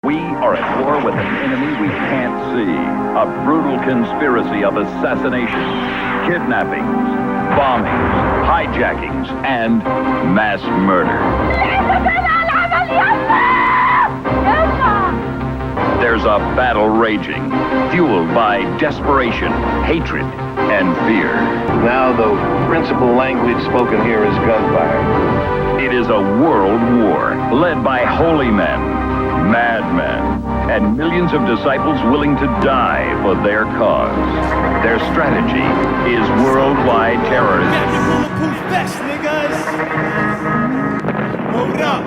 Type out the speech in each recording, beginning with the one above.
We are at war with an enemy we can't see. A brutal conspiracy of assassinations, kidnappings, bombings, hijackings, and mass murder. There's a battle raging, fueled by desperation, hatred, and fear. Now the principal language spoken here is gunfire. It is a world war led by holy men, madmen, and millions of disciples willing to die for their cause. Their strategy is worldwide terrorism. Got your bulletproof vest, niggas! Hold up!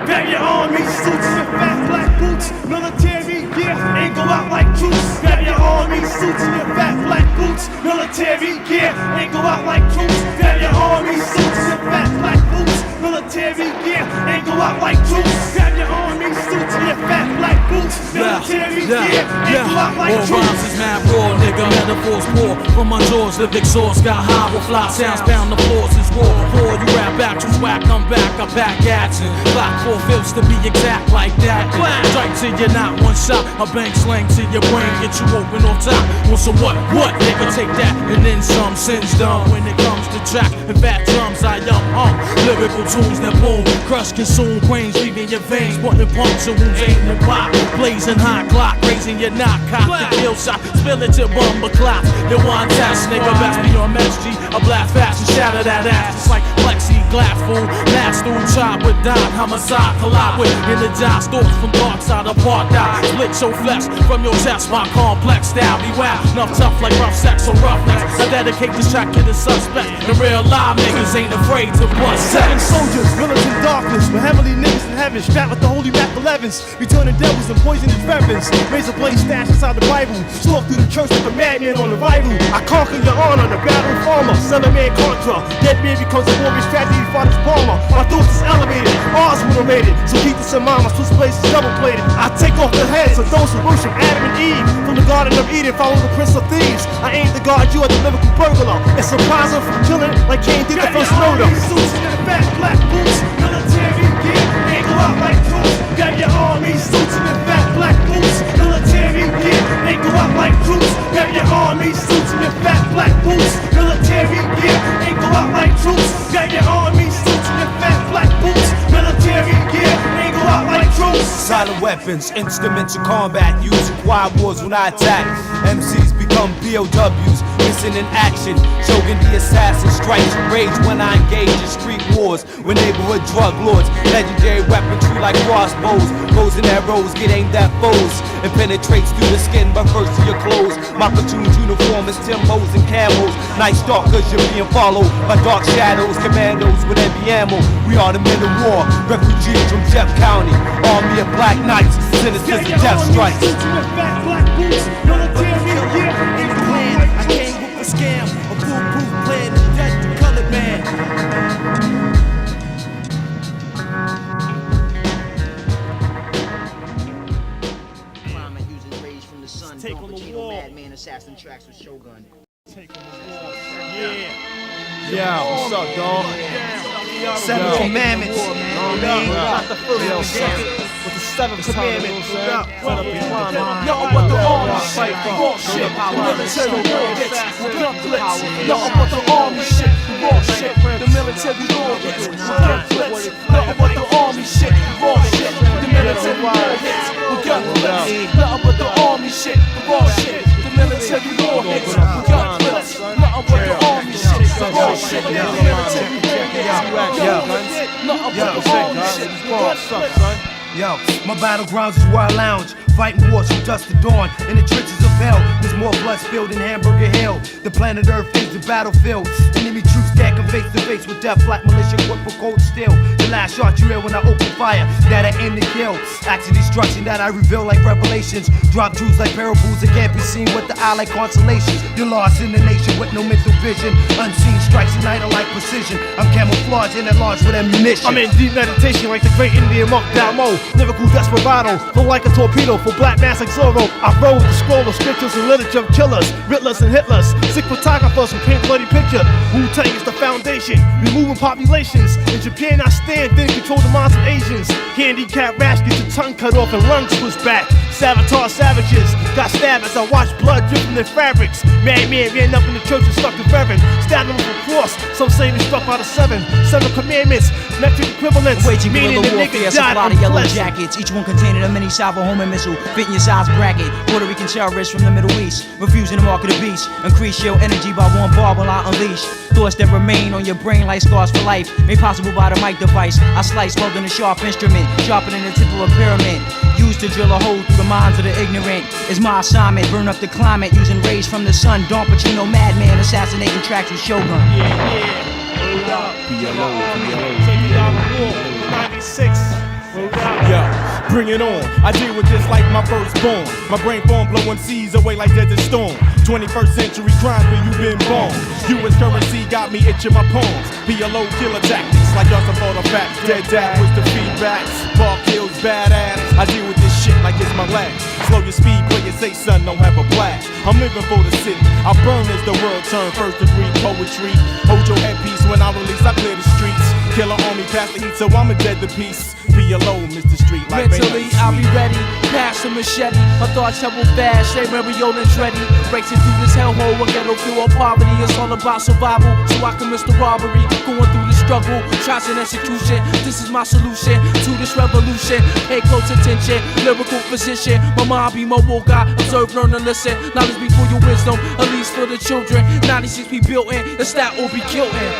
Grab your army suits and your fat black boots. Military gear ain't go out like troops. Grab your army suits and your fat black boots. Military gear ain't go out like troops. Grab your army suits and your fat black boots. Military gear ain't go out like troops. Grab your army suits and your fat black boots. Military gear ain't go out like troops. All rhymes is mad raw, nigga. Metaphors pour from my jaws. Live exhaust, got high with fly sounds. Pound the floors is war. Before you rap back, you whack, I'm back. I'm back at you. Block 4/5 to be exact like that. Strike till you're not one shot. A bang slang to your brain, get you open on top. Want some what? What? Nigga, take that and then some. Sins done when it comes to track and fat drums. I lyrical tunes that boom, crush, consume brains, leaving your veins, putting puncture wounds, aim the pop, blazing hot clock, raising your knock, cock the kill shot, spill it to bumper clock. You one test, nigga, best be on MSG. A blast fast and shatter that ass. It's like plexiglass fool, last through chop with dot, homicide collide with energized thoughts from dark side of park die. Split your flesh from your chest, my complex style be wild, enough tough like rough sex or roughness. I dedicate this track to the suspect. The real live niggas ain't afraid to bust sex. Soldiers, villains in darkness, with heavenly niggas in heaven, strapped with the holy Mac 11s, returning devils and poisonous weapons. Razor blade stash inside the Bible, stalk through the church like a madman on the Bible. I conquer your honor, the battle farmer, son of man contra. Dead man becomes a warrior's tragedy, father's palmer. My thoughts is elevated, ours would have made it. So keep this in mind, my Swiss place is double plated. I take off the heads of those who worship Adam and Eve. From the Garden of Eden, follow the Prince of Thieves. I ain't the guard, you are the lyrical burglar. And surprise them from killing like Cain did the first murder. Suits in the fat black boots, military gear ain't go out like troops. Got your army suits in the fat black boots, military gear ain't go out like troops. Got your army suits in the fat black boots, military gear ain't go out like troops. Got your army suits in the fat black boots, military gear ain't go out like troops. Silent weapons, instruments of combat, using quiet wars when I attack. MCs become POWs, missing in action. Shogun the assassin strikes rage when I engage in street wars with neighborhood drug lords. Legendary weaponry like crossbows, bows and arrows get aimed at foes and penetrates through the skin but first to your clothes. My platoon's uniform is Timbos and camos. Night stalkers, you're being followed by dark shadows, commandos with heavy ammo. We are the men of war, refugees from Jeff County. Army of black knights, sinister as death strikes. In the clan, I came with a scam, a foolproof plan to death the colored man. Climate using rays from the sun. Take on the wall. Madman assassin tracks with Shogun. Take on the wall. Yeah. Yeah, what's up, dog? Seven commandments. Not the first with the seventh commandment. Nothing but the army shit, raw shit, military war hits, gun flips. Nothing but the army shit, raw shit, the military war hits, gun flips. Nothing but the army shit, raw shit, the military war hits, gun flips. Nothing but the army shit, raw shit, the military war hits, gun flips. Nothing but the army shit, raw shit, the military war hits, nothing but the army shit, gun flips. Yo, my battlegrounds is where I lounge, fighting wars from dusk to dawn. In the trenches of hell, there's more blood spilled in Hamburger Hill. The planet Earth is the battlefield. Enemy troops stacking face to face with death, black militia equipped for cold steel. The last shot you hear when I open fire, that I aim to kill. Acts of destruction that I reveal like revelations. Drop truths like parables that can't be seen with the eye like constellations. You're lost in the nation with no mental vision. Unseen strikes ignite like precision. I'm camouflaged and at large with ammunition. I'm in deep meditation like the great Indian monk Dalmo. Lyrical desperado, flow like a torpedo for black mass like Zorro. I roll the scroll of scriptures and literature of killers, Riddlers and Hitlers, sick photographers who paint bloody picture. Wu-Tang is the foundation, removing populations. In Japan I stand, then control the minds of Asians. Handicapped rash gets your tongue cut off and lungs pushed back. Sabotage savages got stabbed as I watched blood drip from their fabrics. Madman ran up in the church and struck the reverend. Stabbed him with a cross. Some say he struck out of seven commandments, metric equivalents. Waging meaning guerrilla the warfare, nigga died supply of yellow unpleasant. jackets, each one containing a mini salvo homing missile, fitting your size bracket. Puerto Rican terrorists from the Middle East, refusing to mark of the beast. Increase your energy by one bar while I unleash thoughts that remain on your brain like scars for life, made possible by the mic device. I slice welding a sharp instrument, sharper than the tip of a pyramid. Used to drill a hole through the minds of the ignorant. It's my assignment, burn up the climate using rays from the sun. Don Pacino, madman, assassinating tracks with Shogun. Take it out of war, 96. Yo, bring it on. I deal with this like my firstborn. My brain form blowing seas away like desert storm. 21st century crimes where you been born. US currency got me itching my palms. PLO killer tactics like y'all support a fact. Dead dad was the feedback. Park Hills badass. I deal with this shit like it's my last. Slow your speed, play it safe, son, don't have a blast. I'm living for the city. I burn as the world turn. First degree poetry. Hold your headpiece when I release. I clear the streets. Killer army past the heat, so I'm a dead to peace. Be alone, Mr. Street. Like mentally, I'll be ready. Pass a machete. My thoughts travel fast. Say Mario and Shreddy. Breaks it through this hellhole. A ghetto feel of poverty. It's all about survival. So I can miss the robbery. Going through the struggle. Tries and execution. This is my solution to this revolution. Pay close attention. Lyrical position. My mind be my woke. I observe, learn, and listen. Knowledge before your wisdom. At least for the children. 96 be built in. The stat will be killed in.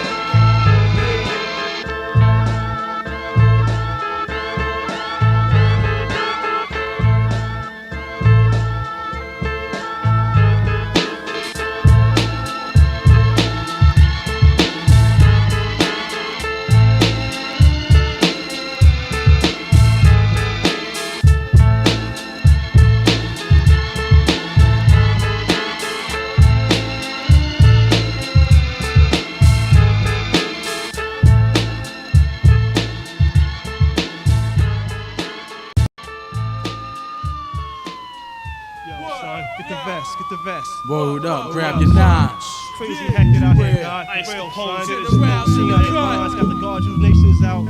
Get the vest, get the vest. Word up, grab your nines. Crazy hectic out here, God. Ice Real, Capone son. to the rounds in the cut. Got the guard, you nations out.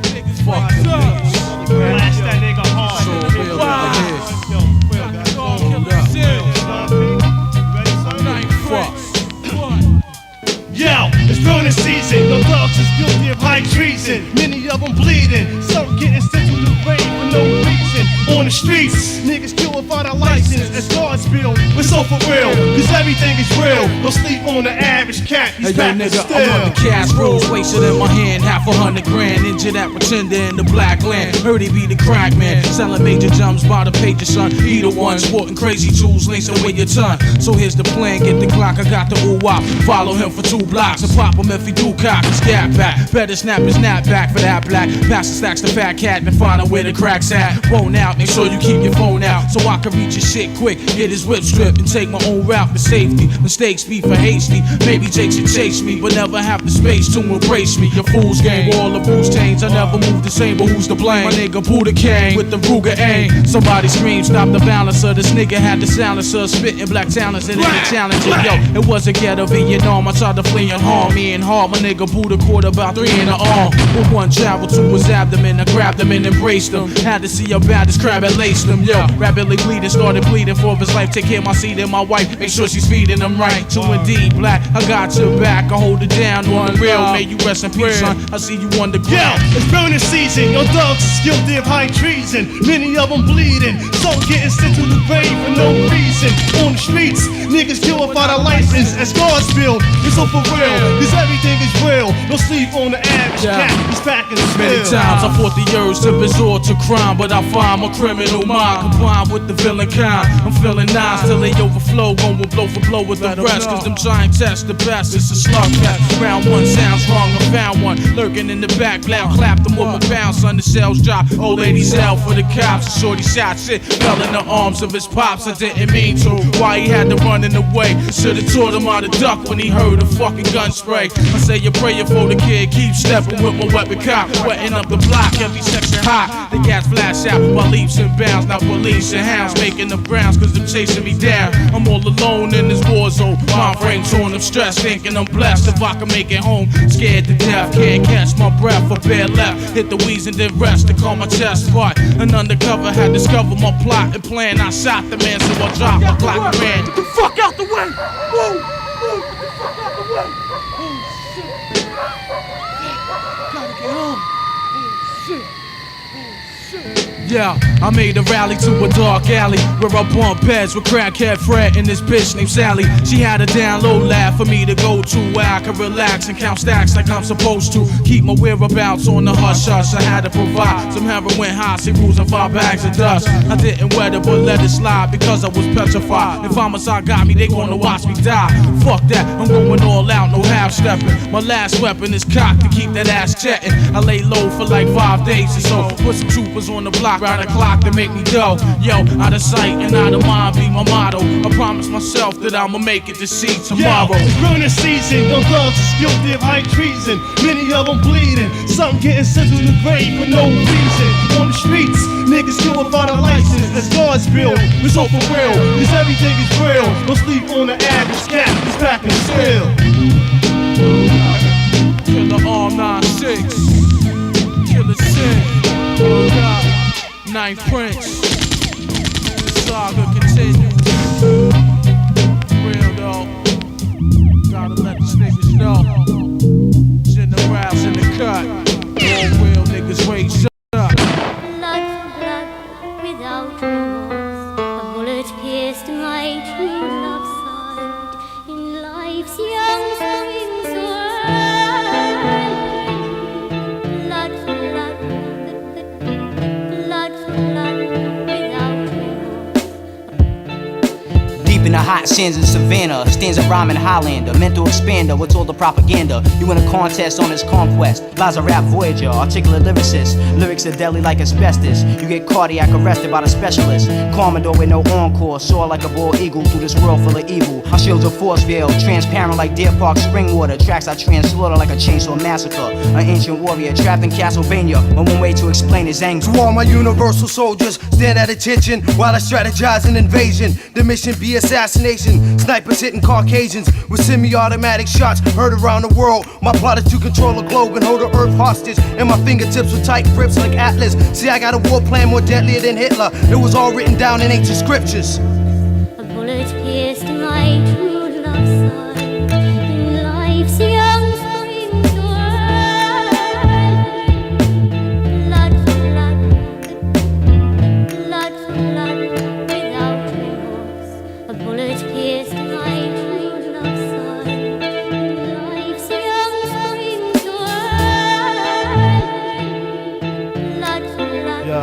Fuck it up. Blast that nigga hard. So real Wow. over here. Yo, real, guys. Hold up. Ready, son? Night fuck. Yo, it's burning season. The thugs is guilty of high treason. Many of them bleeding. Some getting sent to the grave for no reason. On the streets, niggas kill without a license. As guards build, we're so for real. Cause everything is real. Don't sleep on the average cat. He's Hey yo back nigga, still. I'm on the cash rolls, wasted in my hand, half $100,000 into that pretender in the black land. Heard he be the crack man, selling major jumps by the pager son. He the one sporting crazy tools, lacing with your ton. So here's the plan, get the Glock, I got the ooh-wop. Follow him for 2 blocks and pop him if he do cock his gap back. Better snap his snap back for that black. Pass the stacks to fat cat and find out where the crack's at. Bone out, make sure you keep your phone out so I can reach your shit quick. Get his whip stripped and take my own route for safety. Mistakes be for hasty. Maybe Jake should chase me, but never have the space to embrace me. Your fool's game, all the booze chains. I never move the same, but who's to blame? My nigga Buddha came with the Ruger aim. Somebody scream, stop the balancer. This nigga had the silencer, spitting black talents and any challenge. Yo, it was a ghetto Vietnam. I tried to flee and harm me and harm my nigga Buddha caught about 3 in the arm. With one traveled to his abdomen, I grabbed him and embraced him. Had to see how bad this crab had laced him. Yo, rapidly bleeding, started bleeding for his life. Take care of my seed and my wife, make sure she's feeding him right. So indeed, black, I got your back, I hold it down on the real. May you rest in peace, son. I see you on the Yo, ground. it's burning season. Your thugs is guilty of high treason. Many of them bleeding. Some getting sent to the grave for no reason. On the streets, niggas kill without a license. As guards build, it's so for real. Cause everything is real. Don't sleep on the average cat. He's packing the Many spill. times I fought the urge to resort to crime, but I find my criminal mind combined with the villain kind. I'm feeling nice till they overflow, going blow for blow with the rest. Cause them trying tests the best. It's a slug fest. Round 1 sounds wrong, I found one lurking in the back. Loud clap them with my bounce on the shells drop. Old ladies hell for the cops. Shorty shot shit, fell in the arms of his pops. I didn't mean to. Why he had to run in the way? Should've taught him how to duck when he heard a fucking gun spray. I say you're praying for the kid, keep stepping with my weapon cock. Wetting up the block, every section hot. The gas flash out while leaps and bounds. Now pull leash and hounds making the browns cause they're chasing me down. I'm all alone in this war zone. My brain torn of stress, thinking I'm blessed if I can make it home. Scared to death, can't catch my breath for bare left. Hit the wheeze and then rest to calm my chest part. An undercover had discovered my plot and plan. I shot the man, so I dropped my Glock and ran. Get the fuck out the way! Whoa! Whoa! Get the fuck out the way! Oh shit! Gotta get home! Oh shit! Yeah, I made a rally to a dark alley where I bump beds with crackhead Fred and this bitch named Sally. She had a down low lab for me to go to where I could relax and count stacks like I'm supposed to. Keep my whereabouts on the hush hush. I had to provide some heroin, high C rules, and 5 bags of dust. I didn't wet it but let it slide because I was petrified. If homicide got me, they gonna watch me die. Fuck that, I'm going all out, no half stepping. My last weapon is cocked to keep that ass chatting. I lay low for like 5 days or so. Put some troopers on the block round the clock to make me go. Yo, out of sight and out of mind be my motto. I promise myself that I'ma make it to see tomorrow. It's burning season, the thugs is guilty of high treason. Many of them bleeding, some getting sent to the grave for no reason. On the streets, niggas still without a license. That's God's bill, it's all for real, cause everything is real. Don't sleep on the average cat, it's packing still. Killer all 9-6, Killer Sin, Ninth Prince, the saga continues. Real though, gotta let these niggas know. Generals in the cut, all real niggas raise up. Blood for blood, without remorse. A bullet pierced my true love's side. In life's young spring sun. Blood for blood, blood for blood, without remorse. Deep in the hot sands in Savannah stands a rhyming Highlander, mental expander. What's all the propaganda? You win a contest on his conquest. Lies a rap voyager, articulate lyricist. Lyrics are deadly like asbestos. You get cardiac arrested by the specialist. Commodore with no encore, soar like a bald eagle through this world full of evil. Our shields are force veiled, transparent like Deer Park spring water. Tracks I translaughter like a chainsaw massacre. An ancient warrior trapped in Castlevania. And one way to explain his anger. To all my universal soldiers, stand at attention while I strategize an invasion. The mission be assassination. Snipers hitting Caucasians with semi-automatic shots heard around the world. My plot is to control the globe and hold the earth hostage. And my fingertips with tight grips like Atlas. See, I got a war plan more deadlier than Hitler. It was all written down in ancient scriptures. A bullet pierced my true love's side. In life's young spring sun. Blood for blood, blood for blood, without remorse. A bullet pierced my true love's side. In life's young spring sun. Blood for blood. Yo.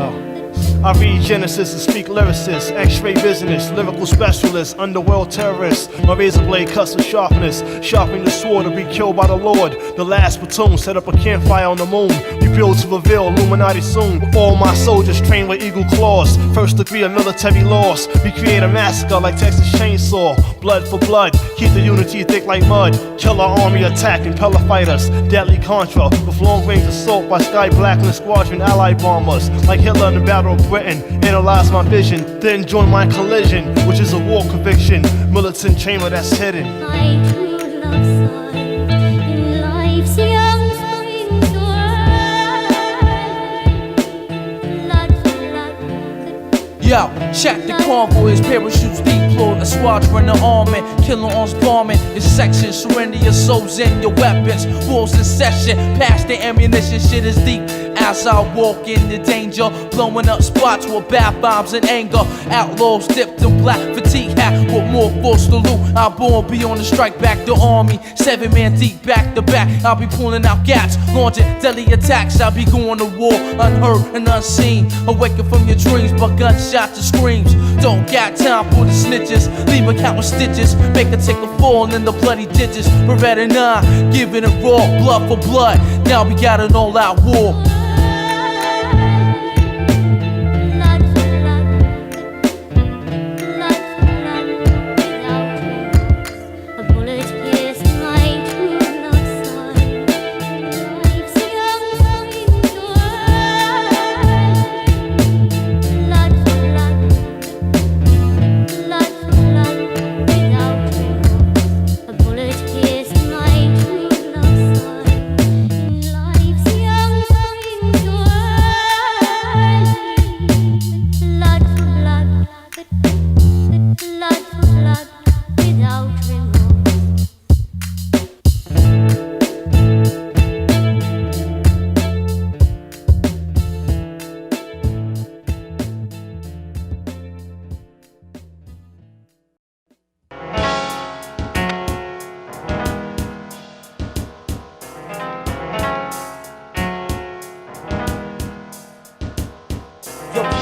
I read Genesis and speak lyricists, x-ray business, lyrical specialist, underworld terrorist. My razor blade cuts with sharpness, sharpening the sword to be killed by the Lord. The last platoon set up a campfire on the moon. We build to reveal Illuminati soon. All my soldiers trained with eagle claws. First degree of military loss. We create a massacre like Texas Chainsaw. Blood for blood, keep the unity thick like mud. Kill our army attack, impeller fighters. Deadly Contra with long range assault by Sky Black and the squadron allied bombers. Like Hitler in the Battle of Britain, analyze my vision, then join my collision, which is a war conviction, militant chamber that's hidden. My true love's side. In life's young spring sun. Blood for blood. Yo, check the convoys, parachutes deployed, a squadron of armament, killer arms bombing. Your section, surrender your souls and your weapons. Wars in session, pass the ammunition, shit is deep. As I walk into danger, blowing up spots with bath bombs and anger. Outlaws dipped in black fatigue hat with more force to loot. I born be on the strike back, the army 7-man deep back to back. I'll be pulling out gats, launching deadly attacks. I'll be going to war unheard and unseen. Awaken from your dreams by gunshots and screams. Don't got time for the snitches, leave a count of stitches. Make her take a fall in the bloody ditches. Beretta 9, giving it raw, blood for blood. Now we got an all-out war.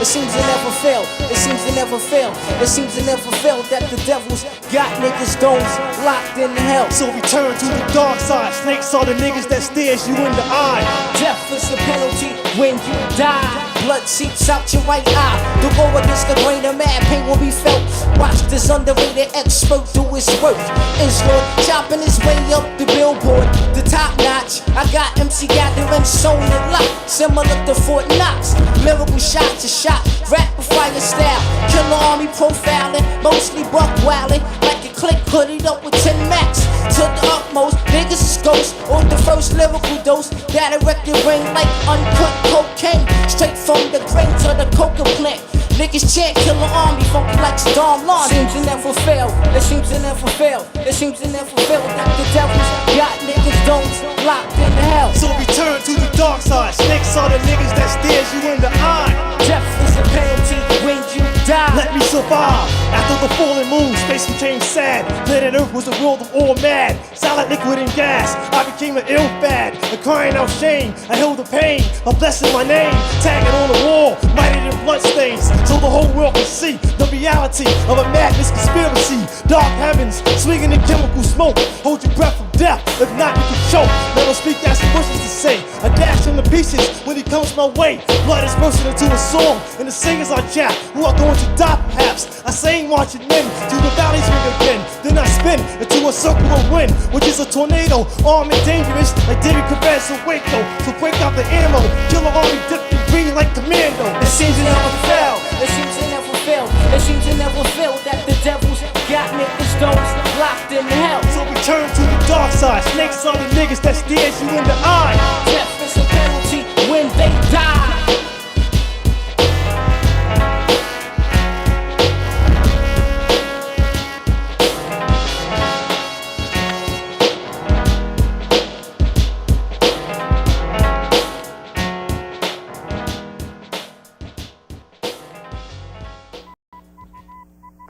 It seems to never fail. It seems to never fail. It seems to never fail that the devil's got niggas' domes locked in hell. So return to the dark side. Snakes are the niggas that stares you in the eye. Death is the penalty when you die. Blood seeps out your right eye. The war against the grain of mad pain will be felt. Watch this underrated expert do his work. Israel chopping his way up the billboard, the top notch. I got MC gathering sewn and locked, similar to Fort Knox. Lyrical shot to shot, rapid fire style. Killarmy profiling, mostly buck wildin', like a click hooded up with 10 max. To the utmost, niggas is ghosts. On the first lyrical dose, that a record ring like uncut cocaine. Straight from the grain to the coca plant. Niggas chant Killarmy, funky like Storm Lawn. Seems to never fail. It seems to never fail. It seems to never fail that the devil's got niggas domes locked in the hell. So return to the dark side. Snakes are the niggas that stares you in the eye. Death is a penalty when you die. Let me survive. After the fallen moon, space became sad. Planet Earth was a world of all mad. Solid liquid and gas. I became an ill fad. And crying out shame. I held the pain by blessing my name. Tagging on the wall, mighty than bloodstains. So the whole world can see the reality of a madness conspiracy. Dark heavens, swinging in chemical smoke. Hold your breath from death, if not you can choke. Let us speak as wishes to say. A dash in the pieces when he comes my way. Blood is bursting into a song, and the singers are jack who are going to die perhaps. I sing marching men to the valleys ring again. Then I spin into a circle of wind, which is a tornado, armed and dangerous like David Cabez or Waco. So break out the ammo, Killarmy dipped in green like commando. It seems to never fail. It seems to never fail. It seems to never fail that the devil's got niggas stones locked in hell. So return to the dark side. Snakes are the niggas that stares you in the eye. Death is a penalty when they die.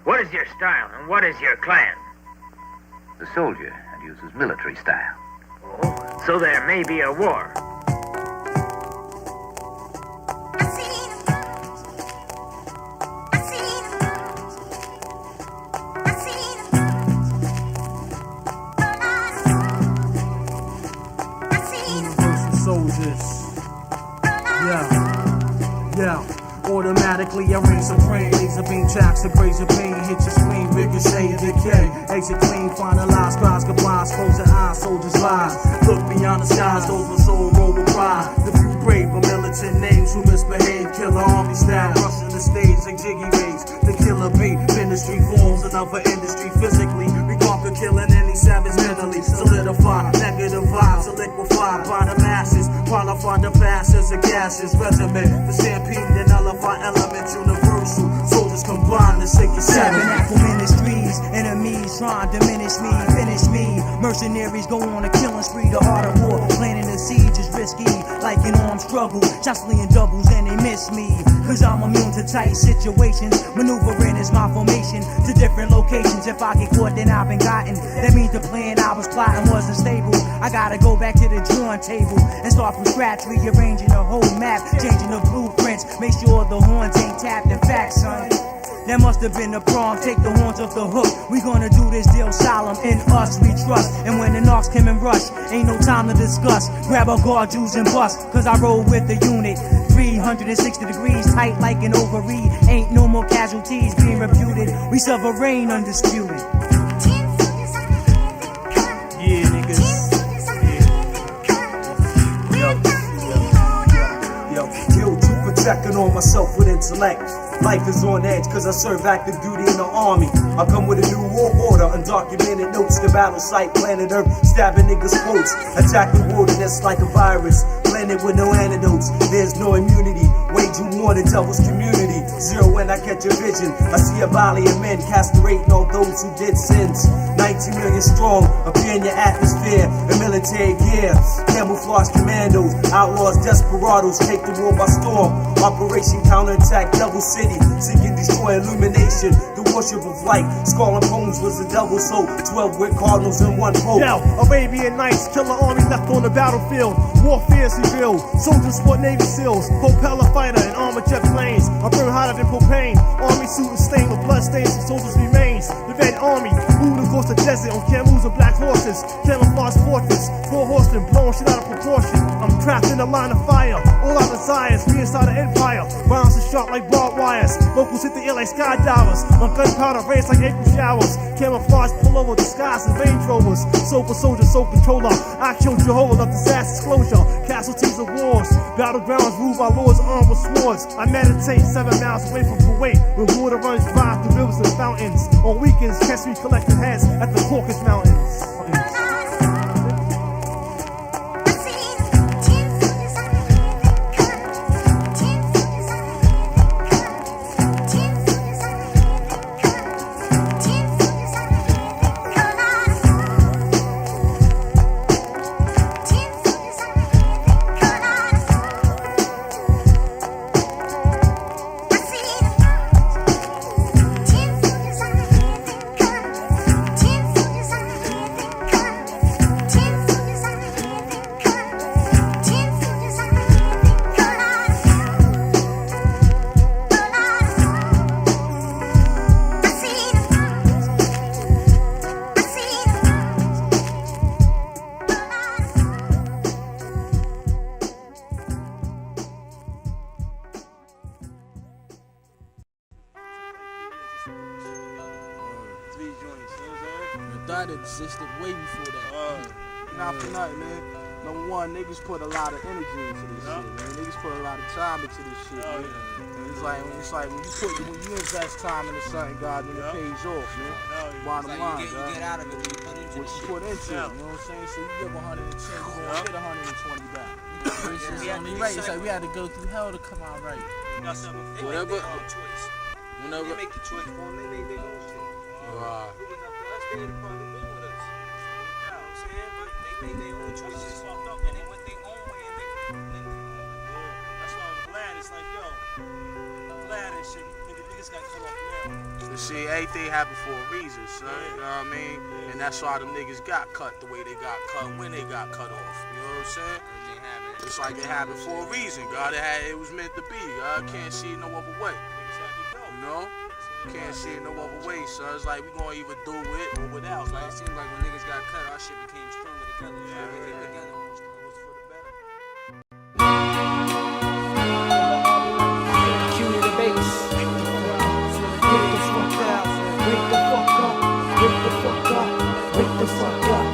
What is your style and what is your clan? The soldier and uses military style. Oh, so there may be a war. Universal soldiers. Yeah. Automatically I reign supreme. Laser beam tracks, a razor pain. Hit your screen, ricochet, decay. Exit clean, finalize, crowds combine. Close your eyes, soldiers lies. Look beyond the skies, those with soul roll with pride. The few brave but militant names who misbehave. Killarmy style, rushing the stage like Jiggy Waves. The killer bee, ministry forms another industry physically. We conquer killing any savage mentally. Solidify, negative vibes, liquefy by the masses. Qualify the passes and gases. Regiment, the stampede and nullify elements universal. Soldiers combine to sick and savage. Tabernacle ministries, enemies trying to diminish me, finish me. Mercenaries go on a killing spree. The art of war, planning a siege is risky, like an armed struggle. Jostling doubles and they miss me, cause I'm immune to tight situations. Maneuvering is my formation to different locations. If I get caught, then I've been gotten. That means the plan I was plotting wasn't stable. I gotta go back to the drawing table and start from scratch, rearranging the whole map, changing the blueprints. Make sure the horns ain't tapped. In fact, son, that must have been the prom. Take the horns off the hook. We gonna do this deal solemn. In us we trust. And when the knocks come and rush, ain't no time to discuss. Grab a guard, juice and bust. Cause I roll with the unit. 360 degrees, tight like an ovary. Ain't no more casualties being reputed. We sovereign, undisputed. Yeah, niggas. Yo, to protecting on myself with intellect. Life is on edge cause I serve active duty in the army. I come with a new war order, undocumented notes. The battle site, planet Earth, stabbing niggas' quotes. Attack the wilderness like a virus, planet with no antidotes. There's no immunity, wage you war, the devil's community. Zero when I catch a vision, I see a volley of men castrating all those who did sins. 19 million strong, appear in your atmosphere. In military gear, camouflage commandos, outlaws, desperados, take the war by storm. Operation counterattack, double city, seeking destroy illumination. The worship of light. Skull and bones was the devil, so 12 with cardinals and one pope. Yo, Arabian Nights, killer army left on the battlefield. Warfare is revealed. Soldiers sport Navy SEALs, propeller fighter and armored jet planes. I burn hotter than propane. Army suit and stain with blood stains from soldiers' remains. The Red Army moved across the desert on camels and black horses. Camouflage fortress, 4 horsemen blowing shit out of proportion. I'm trapped in a line of fire. All our desires, we inside an empire. Rounds are sharp like barbed wires. Locals hit the air like skydivers. My gunpowder rains like April showers. Camouflage pull over disguise and Range Rovers. Soul for soldier, soul controller. I killed Jehovah of disaster's closure. Casualties of wars. Battlegrounds ruled by lords armed with swords. I meditate 7 miles away from Kuwait, where water runs dry through rivers and fountains. On weekends, catch me collecting heads at the Caucasus Mountains. That existed way before that. Not for nothing, man. Number one, niggas put a lot of energy into this shit, man. Niggas put a lot of time into this shit, man. And it's like when you invest time into something, God, then it pays off, man. Bottom line, you get out of it when you put into what you put into it. You know what I'm saying? So you give 110, you gonna get 120 back. It's only right. It's like we had to go through hell to come out right. Whatever. Whenever they make the choice for them, they make their own shit. Wow. They ain't the problem with us. You know what I'm saying? But they made their own choices fucked up and they went their own way and they that's why I'm glad. It's like, yo, I'm glad and shit. Niggas got cut off now. You see, everything happened for a reason, son. You know what I mean? And that's why them niggas got cut the way they got cut when they got cut off. You know what I'm saying? It's like it happened for a reason, God. It was meant to be. God can't see it no other way. You know? Can't see it no other way, so it's like we gonna either do it or without. Like, it seemed like when niggas got cut, our shit became stronger together. Yeah, we came together. It was for the better. Cue the bass. Wake the fuck up. Wake the fuck up. Wake the fuck up. Wake the fuck up.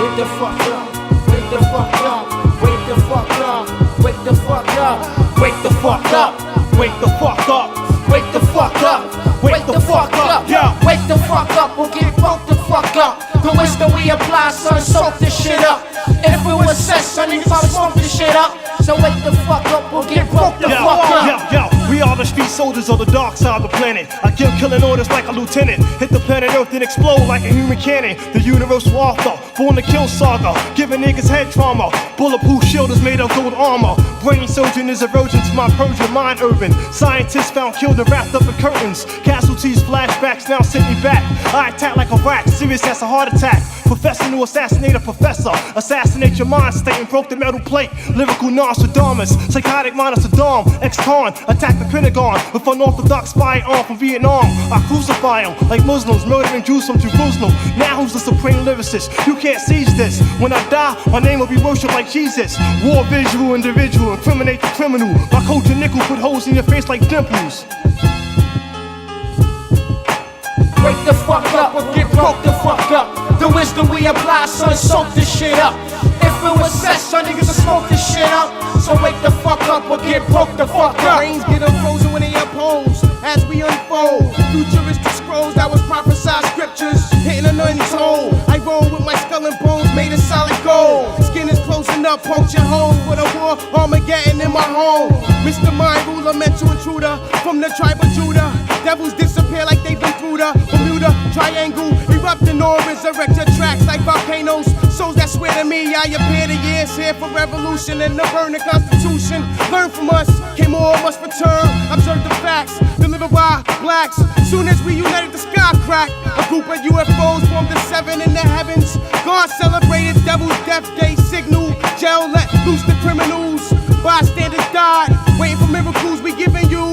Wake the fuck up. Wake the fuck up. Wake the fuck up. Wake the fuck up. Wake the fuck up. Wake the fuck up. Wake the fuck up. Wake the fuck up. Yeah. Wake the fuck up or get broke the fuck up. The wisdom we apply, son, soak this shit up. If it was sex, son, you probably smoke this shit up. So wake the fuck up or get broke the fuck up. Yo, we are the street soldiers of the dark side of the planet. I give killing orders like a lieutenant. Hit the planet Earth and explode like a human cannon. The universal author, born to kill saga. Giving niggas head trauma. Bulletproof shield is made of gold armor. Brain surgeon is a virgin to my Persian mind urban. Scientists found killed and wrapped up in curtains. Casualties, flashbacks now sent me back. I attack like a rat, serious as a heart attack. Professor to assassinate a professor. Assassinate your mind state and broke the metal plate. Lyrical Nostradamus, psychotic mind of Saddam. Ex-con, attack the Pentagon with an orthodox firearm from Vietnam. I crucify them like Muslims, murdering Jews from Jerusalem. Now who's the supreme lyricist? You can't seize this. When I die, my name will be worshipped like Jesus. War visual, individual, incriminate the criminal. My coach and nickel put holes in your face like dimples. Wake the fuck up or get broke the fuck up. The wisdom we apply, son, soak this shit up. If it was sex, son, niggas will smoke this shit up. So wake the fuck up or get broke the fuck up. Brains get unfrozen when they oppose as we unfold. Futuristic scrolls that was prophesied scriptures, hitting an untold. I roll with my skull and bones made of solid gold. Skin is closing up, puncture holes for the war. Armageddon in my home. Mr. Mind Ruler, mental intruder from the tribe of Judah. Devils disappear like they've been through the Bermuda Triangle. Erupting or resurrect your tracks like volcanoes. Souls that swear to me, I appear the years here for revolution and to burn the Constitution. Learn from us, came all must return. Observe the facts, delivered by plaques. Soon as we united, the sky cracked. A group of UFOs formed the 7 in the heavens. God celebrated Devil's Death Day signal. Jail let loose the criminals. Bystanders died, waiting for miracles we giving you.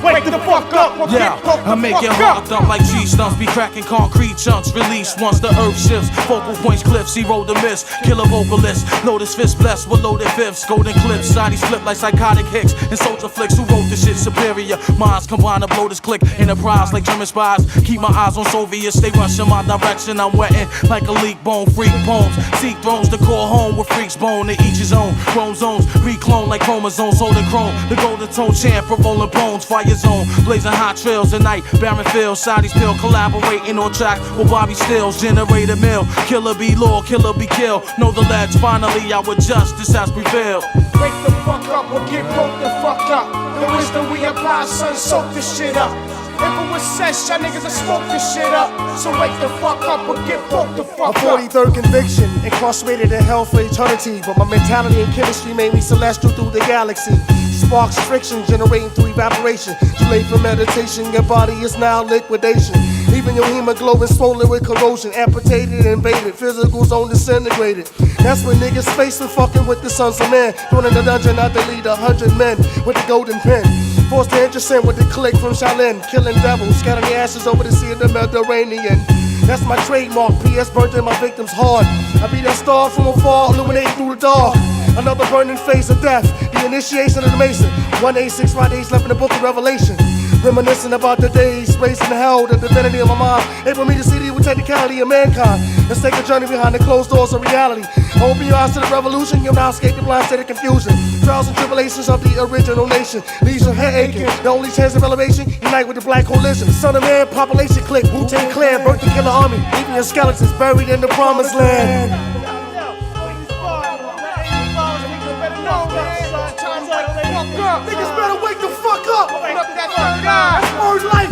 Wake the fuck up, yeah, I make it hard up like G-stumps. Be cracking concrete chunks, release once the earth shifts. Focal points, cliff, zero the miss. Killer vocalist, lotus fist blessed with loaded fifths. Golden clips, sides flip like psychotic hicks. And soldier flicks, who wrote this shit superior. Minds combine to blow this click. Enterprise like German spies. Keep my eyes on Soviets, they rush in my direction. I'm wetting like a leak bone, freak bones. Seek thrones to call home with freaks bone. To each his own, chromosomes, reclone like chromosomes. Holding chrome, the golden tone chant for rolling bones. Fire zone, blazing hot trails at night. Barren fields, Saudis pill, collaborating on tracks with Bobby Stills. Generate a mill, killer be law, killer be killed. Know the ledge, finally our justice has prevailed. Wake the fuck up or get broke the fuck up. The wisdom we apply, son, soak this shit up. If it was sex, y'all niggas would smoke this shit up. So wake the fuck up or get broke the fuck up. A 43rd conviction, incarcerated in hell for eternity. But my mentality and chemistry made me celestial through the galaxy. Sparks friction generating through evaporation. Too late for meditation, your body is now liquidation. Even your hemoglobin swollen with corrosion, amputated, invaded, physical zone disintegrated. That's when niggas facing fucking with the sons of men. Thrown in the dungeon, out they lead 100 men with the golden pen. Forced to intercede with the click from Shaolin, killing devils, scattering the ashes over the sea of the Mediterranean. That's my trademark, PS burnt in my victims hard. I be that star from afar, illuminating through the dark. Another burning face of death, the initiation of the Mason. 186 right days left in the book of Revelation. Reminiscing about the days, space and hell, the divinity of my mind. Able me to see the evil technicality of mankind. Let's take a journey behind the closed doors of reality. Open your eyes to the revolution, you'll now escape the blind state of confusion. Trials and tribulations of the original nation. Leaves your head aching. The only chance of elevation, unite with the black coalition. Son of man, population click, Wu-Tang Clan, birth the killer army. Leaving your skeletons buried in the promised land. Niggas better wake the fuck up! Open up that third eye. That's word life!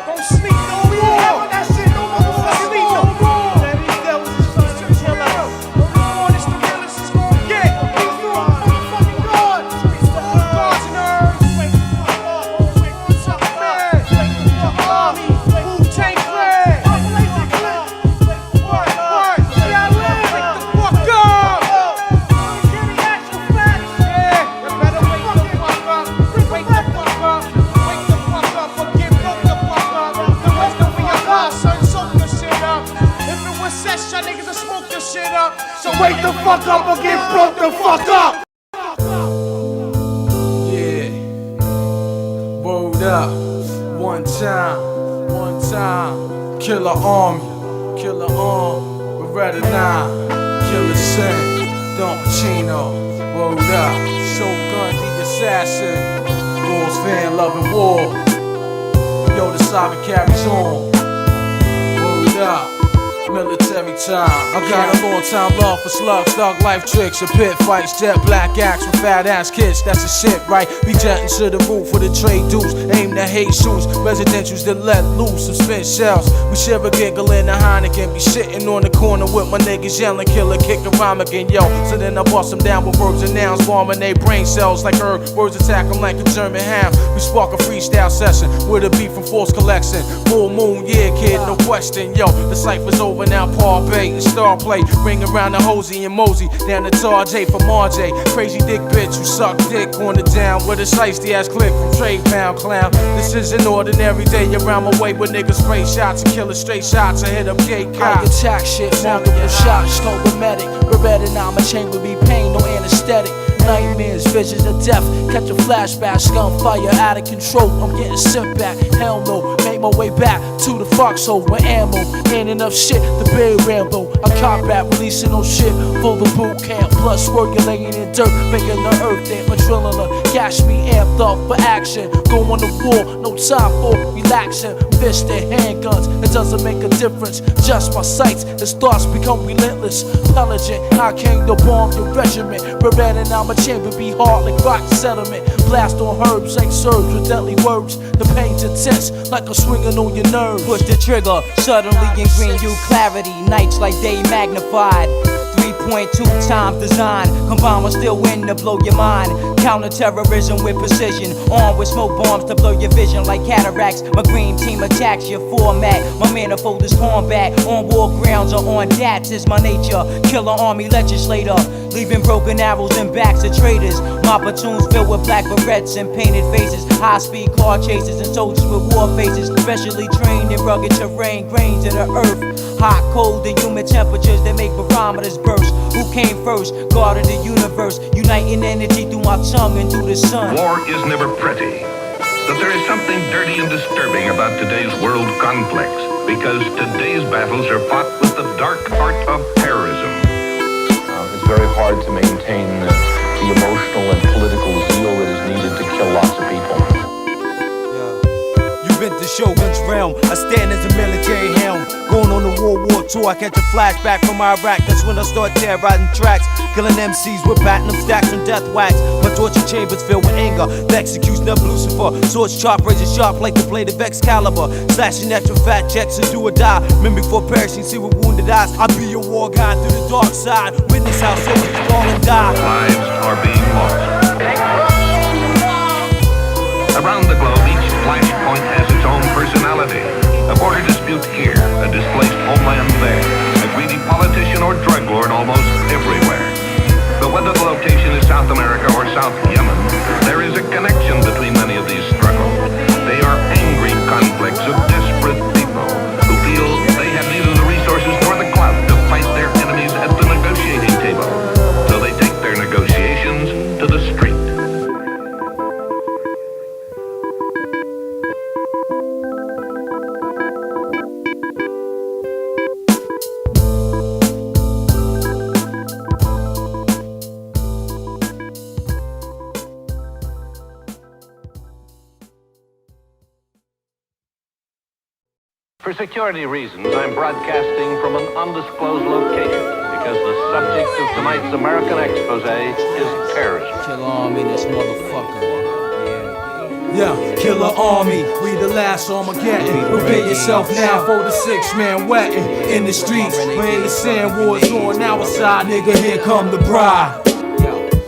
Don't sleep no more. That shit no motherfucking Sleep no more. These devils is trying to chill out. It's the realest it's gonna get. These motherfucking guards. Guards and nerves. What's up, man? Army. Wu-Tang Clan. What? See I live. Wake the fuck up. Yeah, you better wake the fuck up. Wake the fuck up. Wake the fuck up or get broke the fuck up. The wisdom we apply, son, soak the shit up. If it was sex, y'all niggas would smoke the shit up. So Wake the fuck up or get broke the fuck up! Yeah, word up, one time, killer army, Beretta 9, killer Sin, Don Pacino, word up, Shogun the assassin, Lord's fan loving war, yo the saga carries on, word up. Military time. I got a long time love for slugs, thug life tricks, and pit fights, jet black acts with fat ass kids. That's the shit, right? Be jetting to the roof for the trade dudes. Aim to hate shoes, residentials that let loose some spent shells. We share a giggle in a Heineken. Be sitting on the corner with my niggas yelling, killer, kick a rhyme again, yo. So then I bust them down with verbs and nouns, forming they brain cells like herb. Words attack them like a German hound. We spark a freestyle session with a beat from Force Collection. Full moon, yeah, kid, no question, yo. The cipher's over now, Paul Bay and Star Play. Ring around the Hosey and Mosey. Down to Tar J from RJ. Crazy dick bitch who suck dick on the down with a shiesty ass click from Trade Pound Clown. This is an ordinary day around my way with niggas spray shots and killer straight shots and hit up gay cops. Attack shit, multiple shots, no medic. Beretta 9, my chamber be pain, no anesthetic. Nightmares, visions of death, catch a flashback, gunfire out of control. I'm getting sent back, hell no. Make my way back to the foxhole with ammo. Ain't enough shit to bury Rambo. I cop back, releasing no shit for the boot camp. Blood swirling in dirt, making the earth damp. Adrenaline, gas me amped up for action. Going to war, no time for relaxing. Fist and handguns, it doesn't make a difference. Just my sights, his thoughts become relentless. Pelagic, I came to bomb your regiment. Beretta 9, my chamber be hard like rock settlement. Blast on herbs, ain't served with deadly words. The pain's intense, like I'm swinging on your nerves. Push the trigger, suddenly in green, you clarity. Nights like day magnified. 3.2 times design. Combined with still win to blow your mind. Counter-terrorism with precision. Armed with smoke bombs to blow your vision like cataracts. My green team attacks your format. My manifold is combat. On war grounds or on dats is my nature. Killer army legislator. Leaving broken arrows and backs of traitors. My platoons filled with black barrettes and painted faces. High-speed car chases and soldiers with war faces. Specially trained in rugged terrain. Grains of the earth. Hot, cold, and humid temperatures that make barometers burst. Who came first? God of the universe. Uniting energy through my tongue and through the sun. War is never pretty. But there is something dirty and disturbing about today's world conflicts. Because today's battles are fought with the dark art of terrorism. It's very hard to maintain the emotional and political zeal that is needed to kill lots of people. You've been to Shogun's realm. I stand as a military helm. Going on the World War II, I catch a flashback from Iraq. That's when I start terrorizing tracks. Killing MCs with platinum stacks and death wax. My torture chambers filled with anger. The execution of Lucifer. Swords sharp, razor sharp like the blade of Excalibur. Slashing at your fat checks and do or die. Men before perishing, see with wounded eyes. I be your war guide through the dark side. Witness how soldiers fall and die. Lives are being lost. Around the globe, each flashpoint has its own personality. A border dispute here, a displaced homeland there, a greedy politician or drug lord almost everywhere. But whether the location is South America or South Yemen, there is a connection between many of these struggles. They are angry conflicts of desperate people who feel they have neither the resources nor the clout to fight their enemies at the negotiating table. So they take their negotiations to the street. For security reasons, I'm broadcasting from an undisclosed location because the subject of tonight's American expose is terrorism. Killarmy, this motherfucker. Yeah, Killer Army, we the last Armageddon. Prepare yourself now for the 6-man wetting. In the streets, when the sand wars on our side, nigga, here come the bride.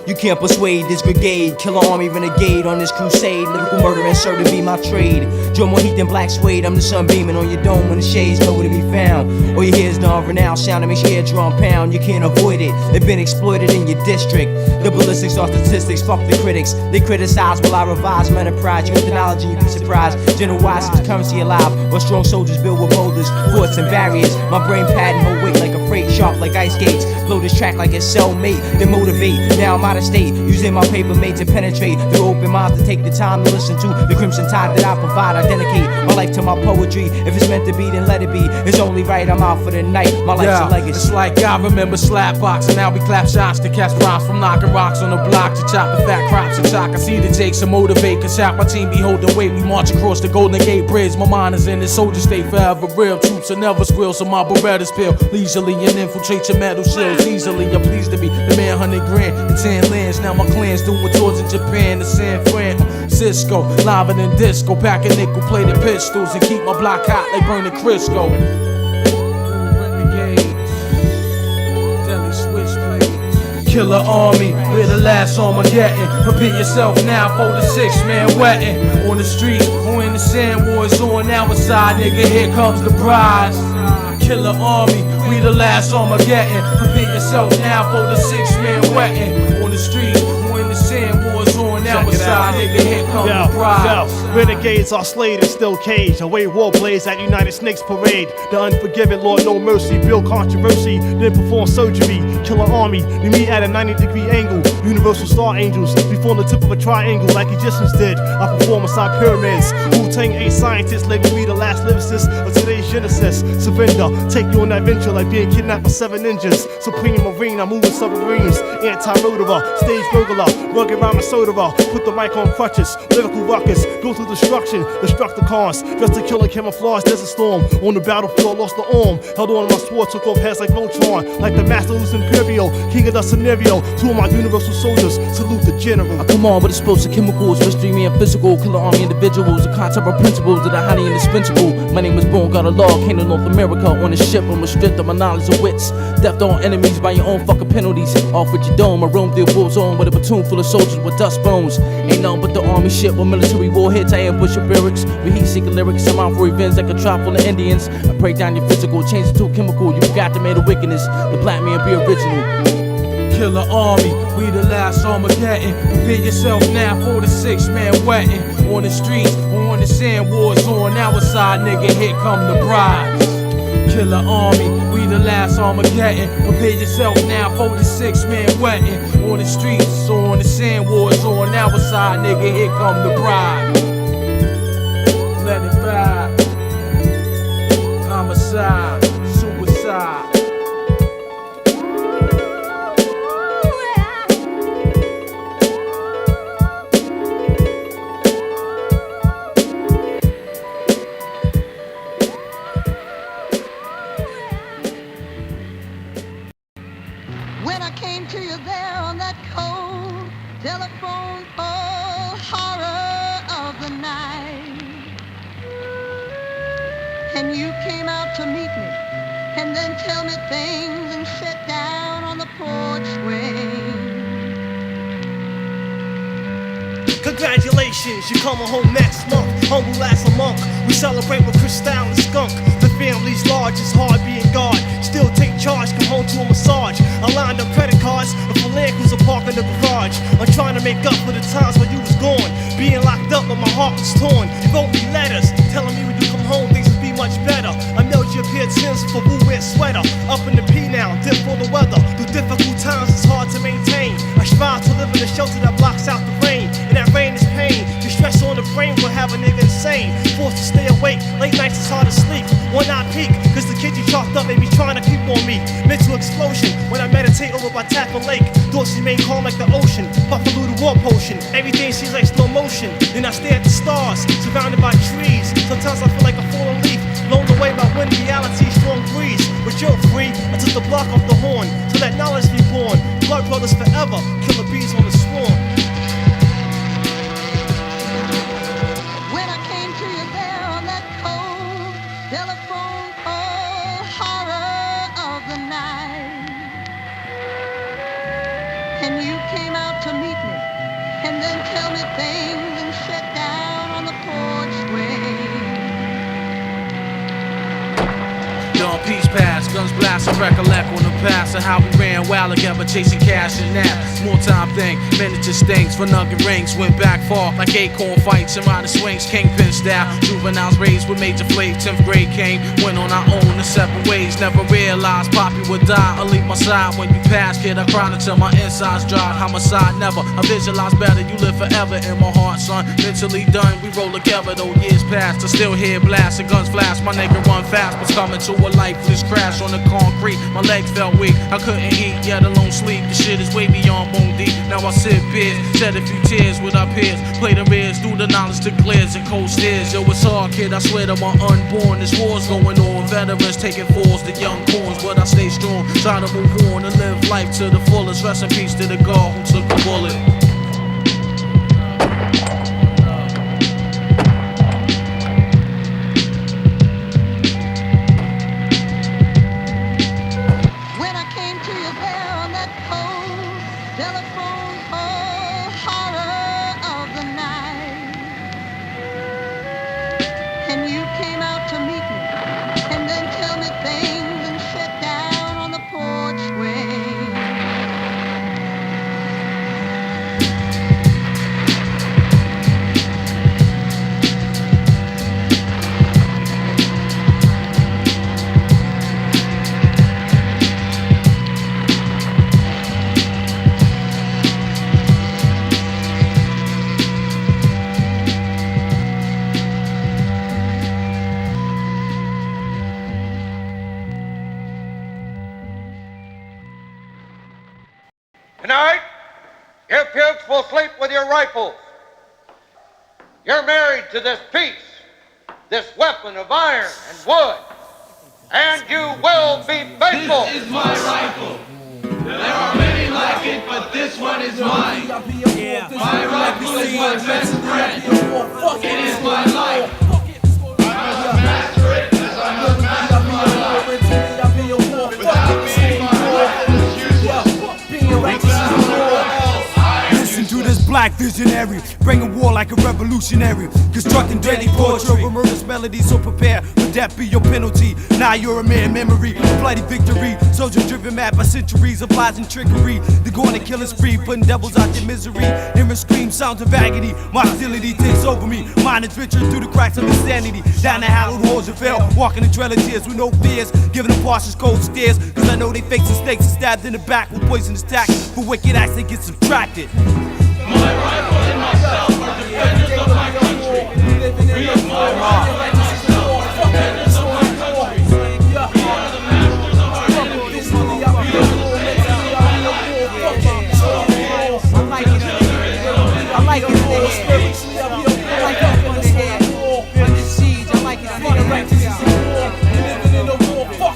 You can't persuade this brigade. Killer Army renegade on this crusade. Lyrical murder and sure to be my trade. Draw more heat than black suede. I'm the sun beaming on your dome when the shades nowhere to be found. All you hear is non-renowned sound that makes your eardrum pound. You can't avoid it. They've been exploited in your district. The ballistics are statistics. Fuck the critics. They criticize while I revise my enterprise. Use the knowledge and you be surprised. General wise is currency alive. While strong soldiers build with boulders, forts and barriers. My brain pattern hold weight like a freight, sharp like ice skates. Blow this track like a cellmate. Then motivate. Now I'm out of state, using my paper made to penetrate through open minds to take the time to listen to the crimson tide that I provide. I dedicate my life to my poetry. If it's meant to be, then let it be. It's only right, I'm out for the night. My life's a legacy. It's like I remember slapbox, and now we clap shots to catch rhymes from knocking rocks on the block to chop the fat crops and chalk. I see the takes to motivate, cause half my team be holding weight. We march across the Golden Gate Bridge. My mind is in the soldier state forever real. Troops are never squeal, so my Berettas peel leisurely and infiltrate your metal shields easily. I'm pleased to be the man 100 grand and 10 lands. Now my clan's doing tours in Japan to San Francisco. Live and in disco, packing nickel plated pistols and keep my block hot like burning Crisco. Renegades, deadly switchblades. Killer Army, we're the last Armageddon. Prepare yourself now for the 6-man wetting. On the streets or in the sand wars on our side, nigga, here comes the prize. Killer Army, we the last Armageddon. Prepare yourself now for the 6-man wetting. On the streets or in the sand wars on our side, nigga, here comes the prize. Renegades are slayed and still caged. Away war blades at United Snakes Parade. The unforgiving Lord no mercy. Build controversy, then perform surgery. Killer Army, we meet at a 90-degree angle. Universal star angels, we form the tip of a triangle like Egyptians did. I perform inside pyramids. Wu-Tang A scientists label me the last lyricist of today's Genesis. Surrender, take you on that venture like being kidnapped by 7 ninjas. Supreme Marine, I'm moving submarines. Anti-murderer, stage burglar, rugged rhyme and soda. Put the mic on crutches, lyrical ruckus. Go to to destruction. Destructicons, dressed to kill and camouflage, desert storm. On the battlefield, lost the arm. Held on to my sword, took off heads like Voltron. Like the master who's Imperial, king of the scenario. Two of my universal soldiers, salute the general. I come on with explosive chemicals, mystery and physical. Killer army individuals, the concept of principles that are highly indispensable. My name is Born, got a law, came to North America on a ship. I'm stripped of my knowledge of wits. Death on enemies by your own fucking penalties. Off with your dome, I roam through a war zone with a platoon full of soldiers with dust bones. Ain't nothing but the army shit with military warheads. I ambush your barracks with heat-seeking lyrics. I'm out for revenge like a tribe full of Indians. I break down your physical, change it to a chemical. You forgot to make the wickedness. The black man be original. Killer army, we the last Armageddon. Prepare yourself now for the 6-man wetting. On the streets, on the sand, wars on our side, nigga, here come the brides. Killer army, we the last Armageddon. Prepare yourself now for the 6-man wetting. On the streets, on the sand, wars on our side, nigga, here come the bride. Let it ride. Homicide, suicide. When I came to you there on that cold telephone pole, horror of the night, and you came out to meet me, and then tell me things and sit down on the porch swing. Congratulations, you're coming home next month. Humble as a monk, we celebrate with Crystal and Skunk. The family's large, it's hard being God. Still take charge, come home to a massage. I lined up credit cards, a Land Cruiser park in the garage. I'm trying to make up for the times when you was gone. Being locked up, but my heart was torn. You wrote me letters, telling me when you come home things would be much better. I mailed you a pair of Timbs for Woo Wear sweater. Up in the P now, dip for the weather. Through difficult times, it's hard to maintain. I strive to live in a shelter that blocks out the rain. And that rain is pain. The stress on the brain will have a nigga insane. Forced to stay awake, late nights it's hard to sleep. One eye peak, cause the kids you chalked up may be trying to creep on me. Mental explosion, when I meditate over by Tapper Lake. Thoughts remain calm like the ocean. Puff a little war potion, everything seems like slow motion. Then I stare at the stars, surrounded by trees. Sometimes I feel like a fallen leaf, blown away by wind, reality, strong breeze. But you're free, I took the block off the horn. So let knowledge be born, blood brothers forever. Killer bees on the swarm. When I came to you there on that cold telephone pole, horror of the night, and you came out to meet me, and then tell me things and sit down on the porch swing. Young peace pass, guns blast and recollect on the past of how we ran wild together, chasing cash and naps. More time thing, miniature stings for nugget rings. Went back far like acorn fights and rider swings, kingpin style. Juveniles raised with major flames. 10th grade came, went on our own in separate ways. Never realized Poppy would die or leave my side. When you pass, kid, I cried until my insides dried. Homicide never, I visualize better. You live forever in my heart, son. Mentally done, we roll together. Though years passed, I still hear blasts and guns flash. My nigga run fast, was coming to a lifeless crash on the concrete. My legs felt weak, I couldn't eat, yet alone sleep. The shit is way beyond bone deep. Now I sip beers, shed a few tears with our peers. Play the rears, do the knowledge to clears and cold stairs. Yo, it's hard, kid, I swear to my unborn. This war's going on, veterans taking falls to young corns. But I stay strong, try to move on and live life to the fullest. Rest in peace to the God who took the bullet. When I came to you there on that cold telephone pole, horror of the night, and you came out to meet me, and then tell me things and sit down on the porch swing. Tonight, you kids will sleep with your rifles. You're married to this piece, this weapon of iron and wood, and you will be faithful. This is my rifle. There are many like it, but this one is mine. My rifle is my best friend. It is my life. I must master it as I must master my life. Without being my rifle is useless. Listen to this black visionary, bringing war like a revolutionary, constructing daily poetry of murderous melodies. So prepare for death be your penalty. Now you're a mere memory, a bloody victory. Soldier driven mad by centuries of lies and trickery. They're going to kill us free, putting devils out their misery. Hearing scream sounds of agony, my hostility takes over me. Mine is richer through the cracks of insanity. Down the hallowed halls of hell, walking the trail of tears with no fears, giving them partials cold stares. Cause I know they fakes and snakes and stabbed in the back with poisonous tactics. For wicked acts they get subtracted. My rifle and myself are defenders of my country. We are my rifle and myself are defenders of my country. We are the masters of our enemies. I like it.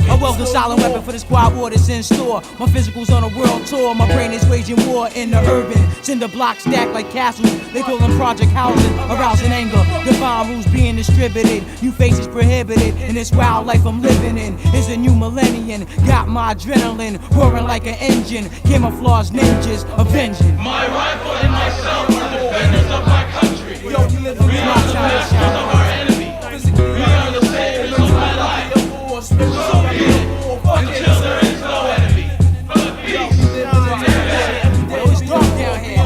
I welcome silent weapon for the squad war that's in store. My physical's on a world tour. My brain is waging war in the urban. Cinder blocks stacked like castles. They call them project housing, arousing anger. Divine rules being distributed. New faces prohibited. In this wild life I'm living in is a new millennium. Got my adrenaline roaring like an engine. Camouflage ninjas avenging. My rifle and myself are defenders of my country. We are the masters of our enemy. We are the saviors of my life. So be it, until there is no enemy. But peace. It's dark down here.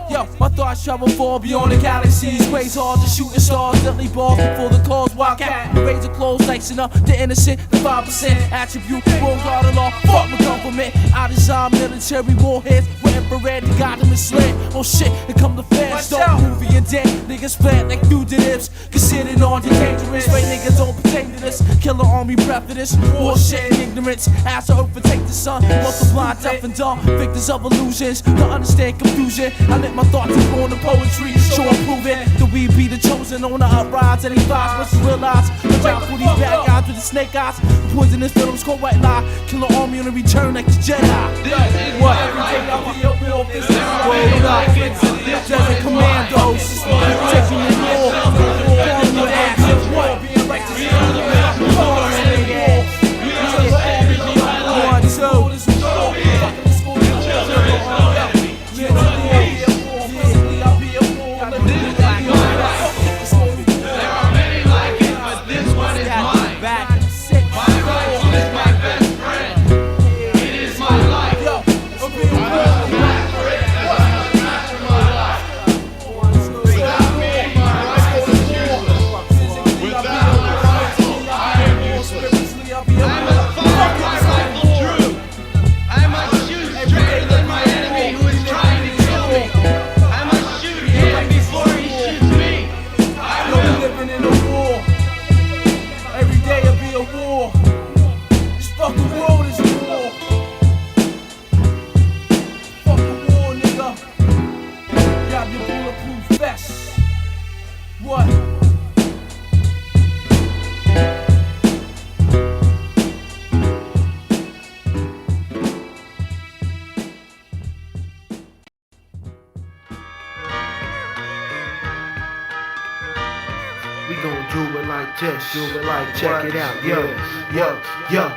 Yo, my thoughts travel far beyond the galaxies. Ways hard to shooting stars, deadly balls before the cause. Wildcat, razor clothes, dicing up the innocent. The 5% attribute, world guard and law. Fuck my government. I design military warheads with infrared to guide them and slant. Oh shit, here come the fans. Don't movie and dead. Niggas flat like fugitives. Considered on the dangerous. Right niggas don't pertain to this. Killer army prep for this. War shit and ignorance. As to overtake the sun. Multiply deaf and dumb. Victims of illusions. Don't understand confusion. I let my thoughts on the poetry. Show and prove it. That we be the chosen on the uprise. And he vibes. Must realize. Watch out for these bad guys with the snake eyes. Poisonous films called white lie. Killer army on the return like the Jedi. What? Word up. Desert commandos. Taking the war. Calling your ass. What? Check it out, yo,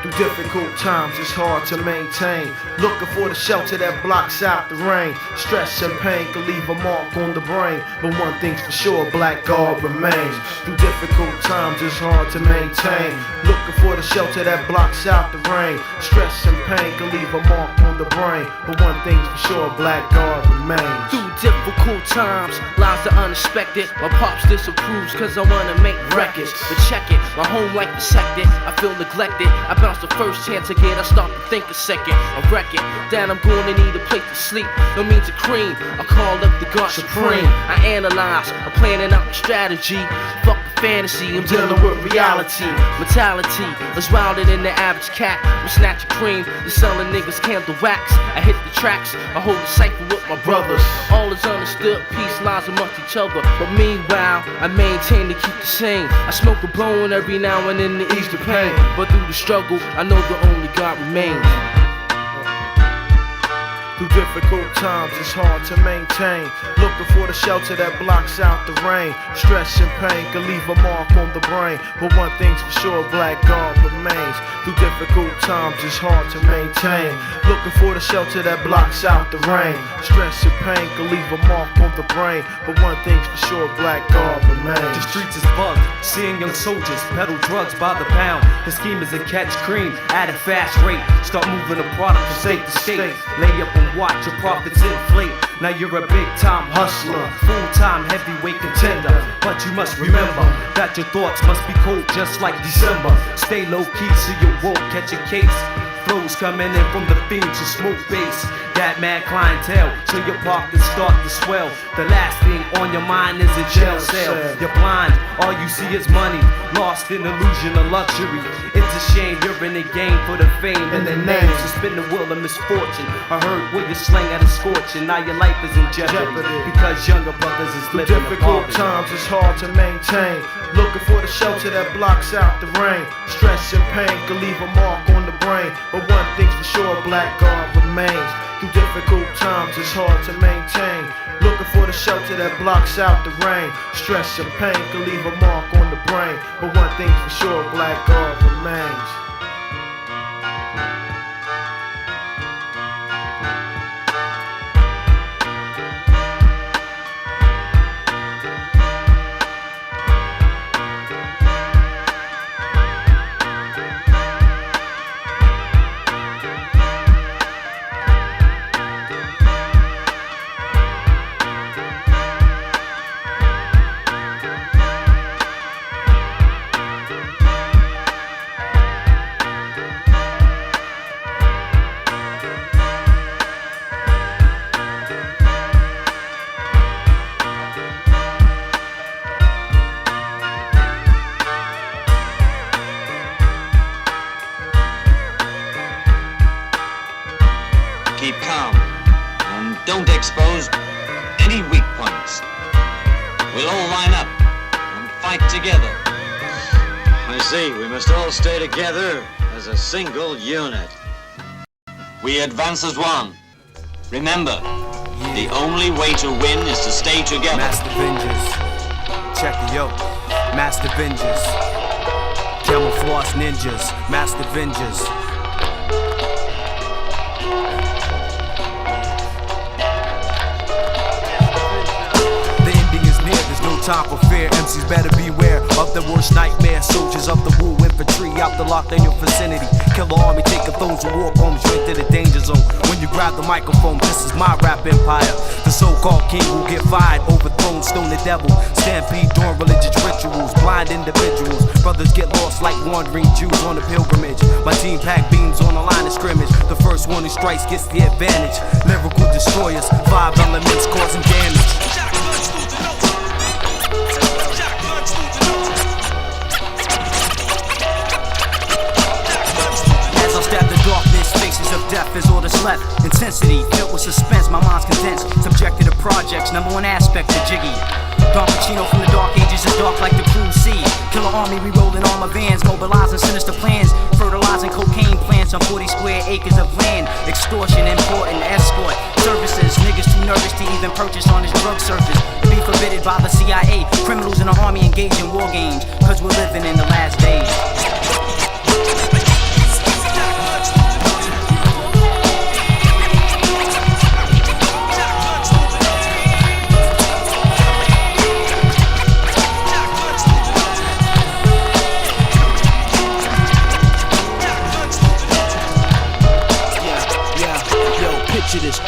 through difficult times it's hard to maintain. Looking for the shelter that blocks out the rain. Stress and pain can leave a mark on the brain, but one thing's for sure, black God remains. Through difficult times it's hard to maintain. Looking for the shelter that blocks out the rain. Stress and pain can leave a mark on the brain, but one thing's for sure, black God remains. Through difficult times, lies the unexpected. My pops disapproves cause I wanna make records. But check it, my home life is hectic. I feel neglected. I bounce the first chance I get. I stop to think a second. I wreck it, that I'm gonna need a place to sleep. No means of cream, I call up the God Supreme. I analyze, I'm planning out my strategy. Fuck the fantasy, I'm dealing with reality. Mentality is wilder than the average cat. We snatch a cream, you selling niggas candle wax. I hit the tracks, I hold the cipher with my brothers. All is understood, peace lies amongst each other. But meanwhile, I maintain to keep the same. I smoke a bone every now and then to ease the pain. But through the struggle, I know the only God remains. Through difficult times, it's hard to maintain. Looking for the shelter that blocks out the rain. Stress and pain can leave a mark on the brain. But one thing's for sure, black God remains. Through difficult times, it's hard to maintain. Looking for the shelter that blocks out the rain. Stress and pain can leave a mark on the brain. But one thing's for sure, black God remains. The streets is bugged, seeing young soldiers peddle drugs by the pound. The scheme is to catch cream at a fast rate. Start moving the product from state to state. Lay up and watch your profits inflate. Now you're a big time hustler, full-time heavyweight contender. But you must remember that your thoughts must be cold just like December. Stay low key so you won't catch a case. Flows coming in from the fiends who smoke bass. Got mad clientele, so your pockets start to swell. The last thing on your mind is a jail cell. You're blind, all you see is money, lost in illusion of luxury. It's a shame you're in the game for the fame and the name. So spin the wheel of misfortune. I heard where you slang at a scorching. Now your life is in jeopardy because younger brothers is living in difficult poverty. times, it's hard to maintain. Looking for the shelter that blocks out the rain. Stress and pain can leave a mark on the brain. But one thing's for sure, black God remains. Through difficult times, it's hard to maintain. Looking for the shelter that blocks out the rain. Stress and pain can leave a mark on the brain. But one thing's for sure, black God remains. Keep calm and don't expose any weak points. We'll all line up and fight together. I see, we must all stay together as a single unit. We advance as one. Remember, the only way to win is to stay together. Master Avengers, check it out. Master Avengers, camouflage ninjas, Master Avengers. Time for fear, MCs better beware of the worst nightmare. Soldiers of the Wu infantry out the locked in your vicinity. Killarmy taking thrones and war bombs straight to the danger zone. When you grab the microphone, this is my rap empire. The so-called king will get fired, overthrown, stone the devil. Stampede during religious rituals, blind individuals. Brothers get lost like wandering Jews on a pilgrimage. My team pack beams on the line of scrimmage. The first one who strikes gets the advantage. Lyrical destroyers, 5 elements causing damage. Of death is all that's left. Intensity filled with suspense, my mind's condensed. Subjected to projects, number one aspect of Jiggy. Don Pacino from the dark ages is dark like the cruel sea. Killarmy, we rolling armor vans, mobilizing sinister plans, fertilizing cocaine plants on 40 square acres of land. Extortion, important escort services. Niggas too nervous to even purchase on this drug surface. Be forbidden by the CIA. Criminals in the army engage in war games, cause we're living in the last days.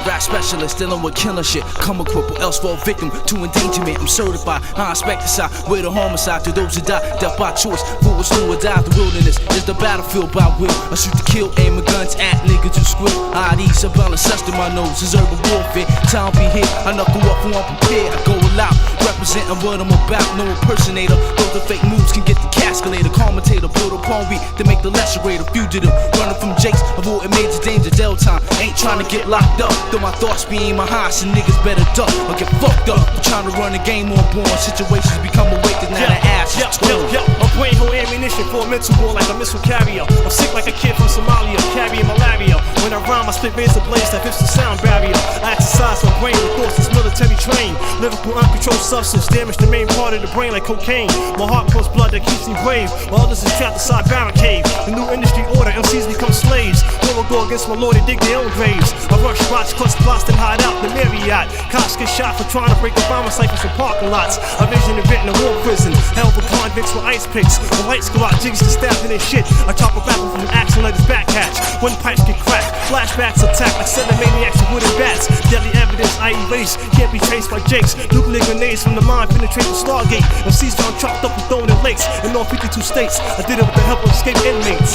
Rap specialist killers dealing with killing shit. Come a cripple, else fall victim to endangerment. I'm certified, non-specticide, with a homicide to those who die, death by choice. Fools who would die, the wilderness is the battlefield by will. I shoot to kill, aiming guns at niggas who squeal. ID Sabella Sest in my nose is urban warfare. Time be here, I knuckle up when I'm prepared. I go all out, representing what I'm about. No impersonator, though the fake moves can get the casculator. Commentator, build upon we to make the lesser rate. A fugitive, running from jakes, avoiding major danger. Del time, ain't trying to get locked up. Though my thoughts be in my heart, so niggas better duck or get fucked up. I'm trying to run the game on born. Situations become awakened, now the ass is torn. My brain hold ammunition for a mental war like a missile carrier. I'm sick like a kid from Somalia, carrying malaria. When I rhyme, I spit razor blades that hits the sound barrier. I exercise my brain with thoughts that's military trained. Lyrical uncontrolled substance damage the main part of the brain like cocaine. My heart pumps blood that keeps me brave, while others is trapped inside barricade. The new industry order, MCs become slaves. War will go against my lord, they dig their own graves. I rush spots, clutch plots, then hide out the Marriott. Cops get shot for trying to break the bomber ciphers from parking lots. I vision a vet in a war prison, held for convicts with ice picks. The lights go out, jigs get stabbed in their shit. I chop a rapper from an axe and let his back hatch. When pipes get cracked, flashbacks attack like 7 maniacs with wooden bats. Deadly evidence I erase, can't be traced by jakes. Nuclear grenades from the mind penetrate the Stargate. MCs found chopped up and thrown in lakes in all 52 states. I did it with the help of escaped inmates.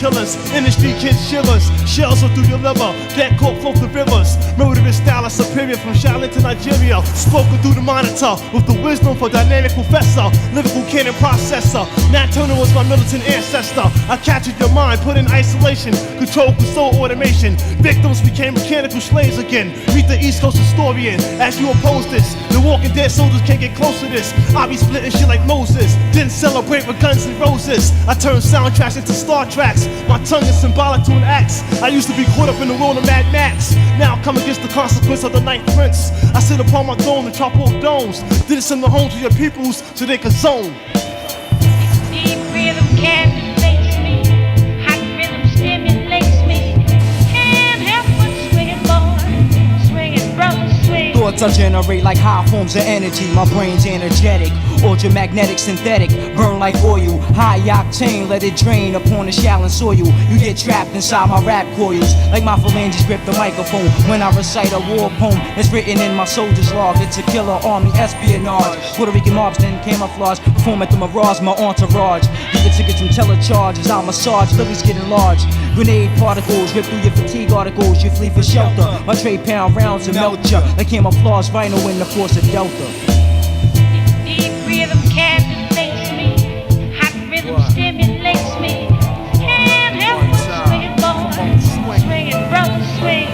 Killers, industry kids shivers, shells are through your liver, dead corp float the rivers, murderous style is superior from Charlotte to Nigeria, spoken through the monitor, with the wisdom for dynamic professor, lyrical cannon processor, Nat Turner was my militant ancestor, I captured your mind, put in isolation, control with soul automation, victims became mechanical slaves again, meet the East Coast historian, as you oppose this, the Walking Dead soldiers can't get close to this, I be splitting shit like Moses, didn't celebrate with guns and roses, I turned soundtracks into Star Tracks, my tongue is symbolic to an axe. I used to be caught up in the world of Mad Max. Now I come against the consequence of the Ninth Prince. I sit upon my throne and chop off domes. Did it in the homes of your peoples so they could zone. Deep rhythm captivates me. Hot rhythm stimulates me. Can't help but swing it, boy. Swing it, brother, swing. Thoughts I generate like high forms of energy. My brain's energetic. Ultramagnetic, synthetic, burn like oil. High octane, let it drain upon the shallow soil. You get trapped inside my rap coils, like my phalanges grip the microphone. When I recite a war poem, it's written in my soldier's log. It's a killer army espionage. Puerto Rican mobs then camouflage, perform at the mirage, my entourage. You get tickets from telecharges, I massage, living's getting large. Grenade particles, rip through your fatigue articles. You flee for shelter, my trade pound rounds and melt ya like camouflage vinyl in the force of Delta. Deep rhythm captivates me. Hot rhythm stimulates me. Can't help but swing it, boy. Swing it, brother, swing.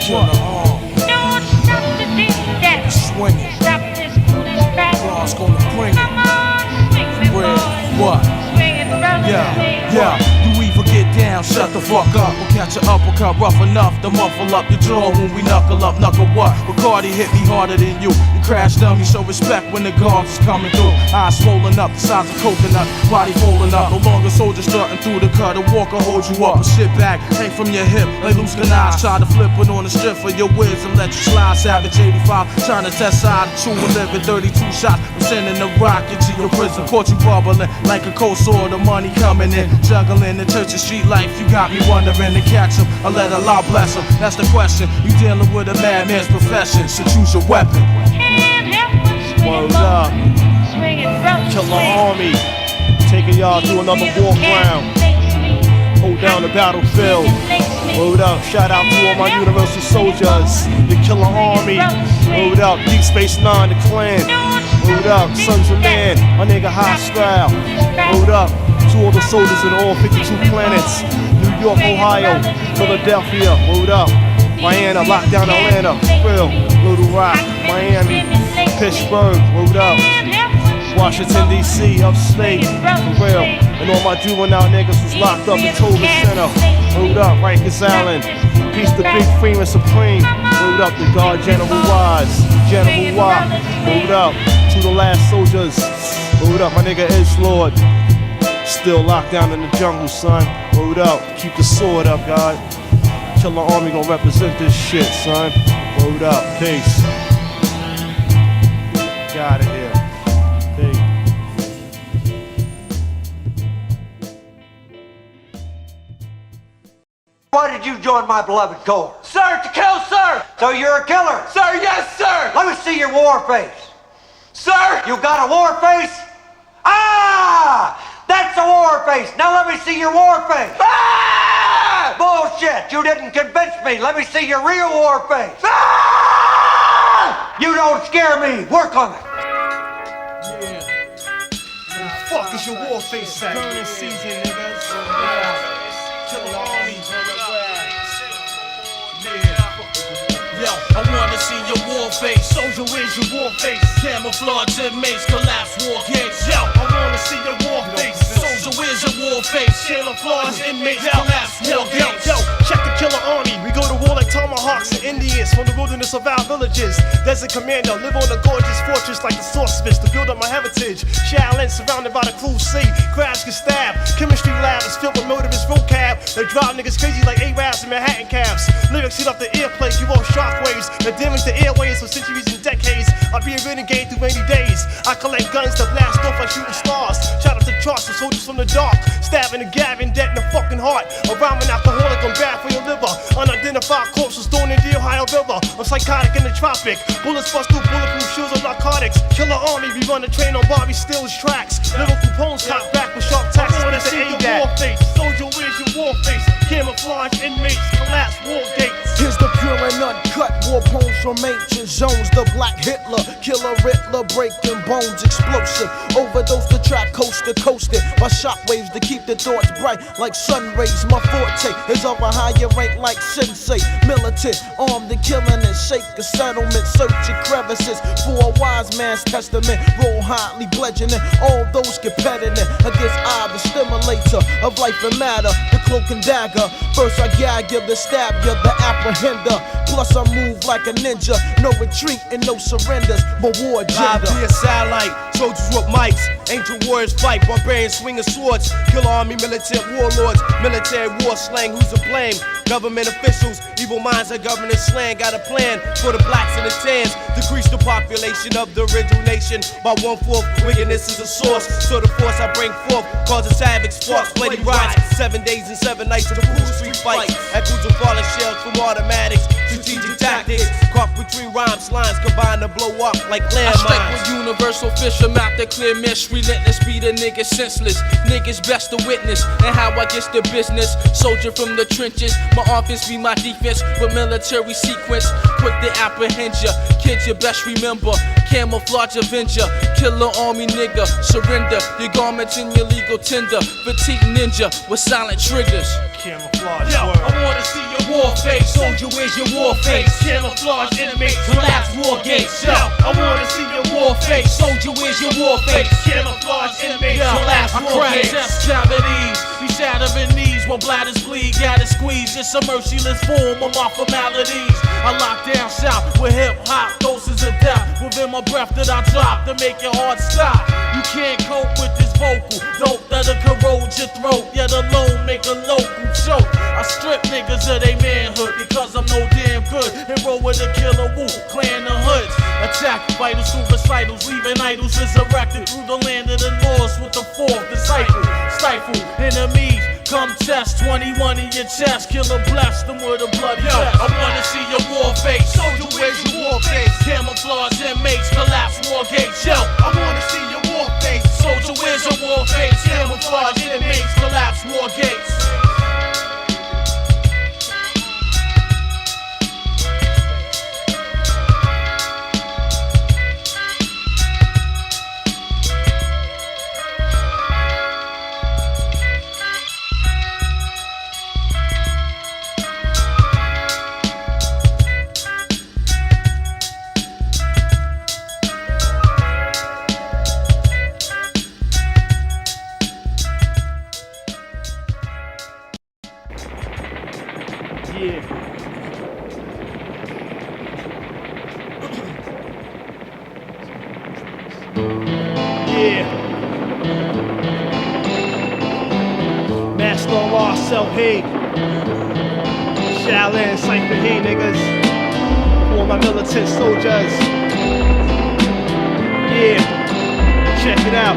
Don't stop to do that. swing it. Stop this foolish crap. God's gonna bring it. Come on, swing me, Red, boy. what? Swing it, brother, swing it. Yeah, you either get down, shut the fuck up, or catch an uppercut rough enough to muffle up your jaw when we knuckle up, knuckle what? Bacardi hit me harder than you. You crash dummy, show respect when the guards is coming through. Eyes swollen up, the size of coconut, body folding up. No longer soldier strutting through the cut. A walker hold you up, a shit bag hang from your hip, like loose canals. Try to flip it on the strip for your whiz and let you slide. Savage 85, trying to test side, true and living 32 shots. I'm sending a rocket to your prison. Caught you bubbling like a cold sore. The money coming in, juggling the church and street life. You got me wondering to catch him. I let Allah bless him. That's the question. You dealing with a madman's profession, so choose your weapon. Can't help but swing Word it, up. swing it, brother, Killer swing it. Army, taking y'all through another walk round. Hold down the battlefield. Word up, shout out to all my Universal soldiers. The Killer Army. Word up, Deep Space Nine, the Clan. Word up, Sons of Man, my nigga Hostile. Word up to all the soldiers in all 52 planets. New York, Ohio, Philadelphia. Word up, Miami, lockdown Atlanta, Phil, Little Rock, Miami, Pittsburgh. Word up. Washington, D.C., upstate, for real. And all my juvenile niggas was locked up in Toba Center. Hold up, Rikers Island. Peace to Big Freeman Supreme. Hold up, the Guard General Wise. General Watt. Hold up, to the last soldiers. Hold up, my nigga Edge Lord. Still locked down in the jungle, son. Hold up, keep the sword up, God. Killer Army gonna represent this shit, son. Hold up, peace. Got it here. Why did you join my beloved corps? Sir, to kill, sir! So you're a killer? Sir, yes, sir! Let me see your war face. Sir! You got a war face? Ah! That's a war face! Now let me see your war face! Ah! Bullshit! You didn't convince me! Let me see your real war face! Ah! You don't scare me! Work on it! Yeah. Where the fuck is your war face at? Burning season, niggas. Yeah. Killer Army. Yo, I wanna see your war face. Soldier, where's your war face? Camouflage inmates, collapse war gates. Yo, I wanna see your war face. Soldier, where's your war face? Camouflage inmates, collapse war gates. Yo, check the Killer Army. We go to war like tomahawks and Indians from the wilderness of our villages. Desert Commander, live on a gorgeous fortress like the Sorceress to build up my heritage. Shaolin surrounded by the cruel sea. Crabs get stabbed. Chemistry lab is filled with murderous vocab. They drive niggas crazy like Arabs and Manhattan cabs. Lyrics hit off the earplate, give off shockwaves that damage the airways for centuries and decades. I'll be a renegade through rainy days. I collect guns to blast off like shooting stars. Shout out to charts for soldiers from the dark. Stabbing and gabbing, dead in the fucking heart. A rhyming alcoholic, I'm bad for your liver. Unidentified corpses thrown in the Ohio River. I'm psychotic in the tropic. Bullets bust through bulletproof shoes of narcotics. Killer Army, we run the train on Bobby Steele's tracks. Lyrical poems cocked back with sharp tacks. I wanna see your war face. Soldier, where's your war face? Camouflage inmates, collapse war gates. Here's the pure and uncut war poems from ancient zones. The Black Hitler, Killer Riddler, breaking bones, explosive. Overdose the track, coast to coasted by shockwaves to keep the thoughts bright like sun rays. My forte is of a higher rank like sensei. Militant, armed and killing it. Shake a settlement, searching crevices for a wise man's testament. Roll hotly, bludgeoning all those competitive against I, the stimulator of life and matter. The cloak and dagger. First I gag you, then stab you, the apprehender. Plus I move like a ninja. No retreat and no surrenders, but war agenda. Live via satellite, soldiers with mics. Ancient warriors fight, barbarians swinging swords. Killer Army, militant warlords. Military war slang, who's to blame? Government officials, evil minds of government slang. Got a plan for the blacks and the tans. Decrease the population of the original nation by 1/4. Wickedness is a source, so the force I bring forth causes havoc, sparks, bloody riots. 7 days and 7 nights of cool street fights. Echoes of falling shells from automatics. Strategic tactics, caught between rhymes, lines combined to blow up like landmines. I strike with universal fisher, map the clear miss. Relentless, beat a nigga senseless. Niggas best to witness, and how I get the business. Soldier from the trenches, my offense be my defense. With military sequence, quick to apprehend ya. Kids, you best remember, camouflage avenger. Killer Army nigga, surrender your garments in your legal tender. Fatigue ninja with silent triggers. Camouflage. Yo, I wanna see your war face. Soldier, where's your war face? Camouflage inmates, collapse war gates. Yo, I wanna see your war face. Soldier, where's your war face? Camouflage inmates, your last I war crack face. chest cavities, be shattering knees while bladders bleed. Gotta squeeze, it's a merciless form of my formalities. I lock down shop with hip hop, doses of death within my breath that I drop to make your heart stop. You can't cope with this vocal dope that'll corrode your throat, yet alone make a local choke. I strip niggas of their manhood because I'm no damn good. Hero with a killer woo, clan the hoods. Attack vital suicidals, leaving idols resurrected through the land of the lost with the fourth disciple. Stifle enemies, come test 21 in your chest. Killer bless them with a bloody chest. I wanna see your war face. Soldier, where's your war face? Camouflage inmates, collapse war gates. Yo, I wanna see your war face. Soldier, where's your war face? Camouflage inmates, collapse war gates. Yeah. Yeah. Master Law, self-hate. Shaolin, Cypher here, niggas. For my militant soldiers. Yeah. Check it out.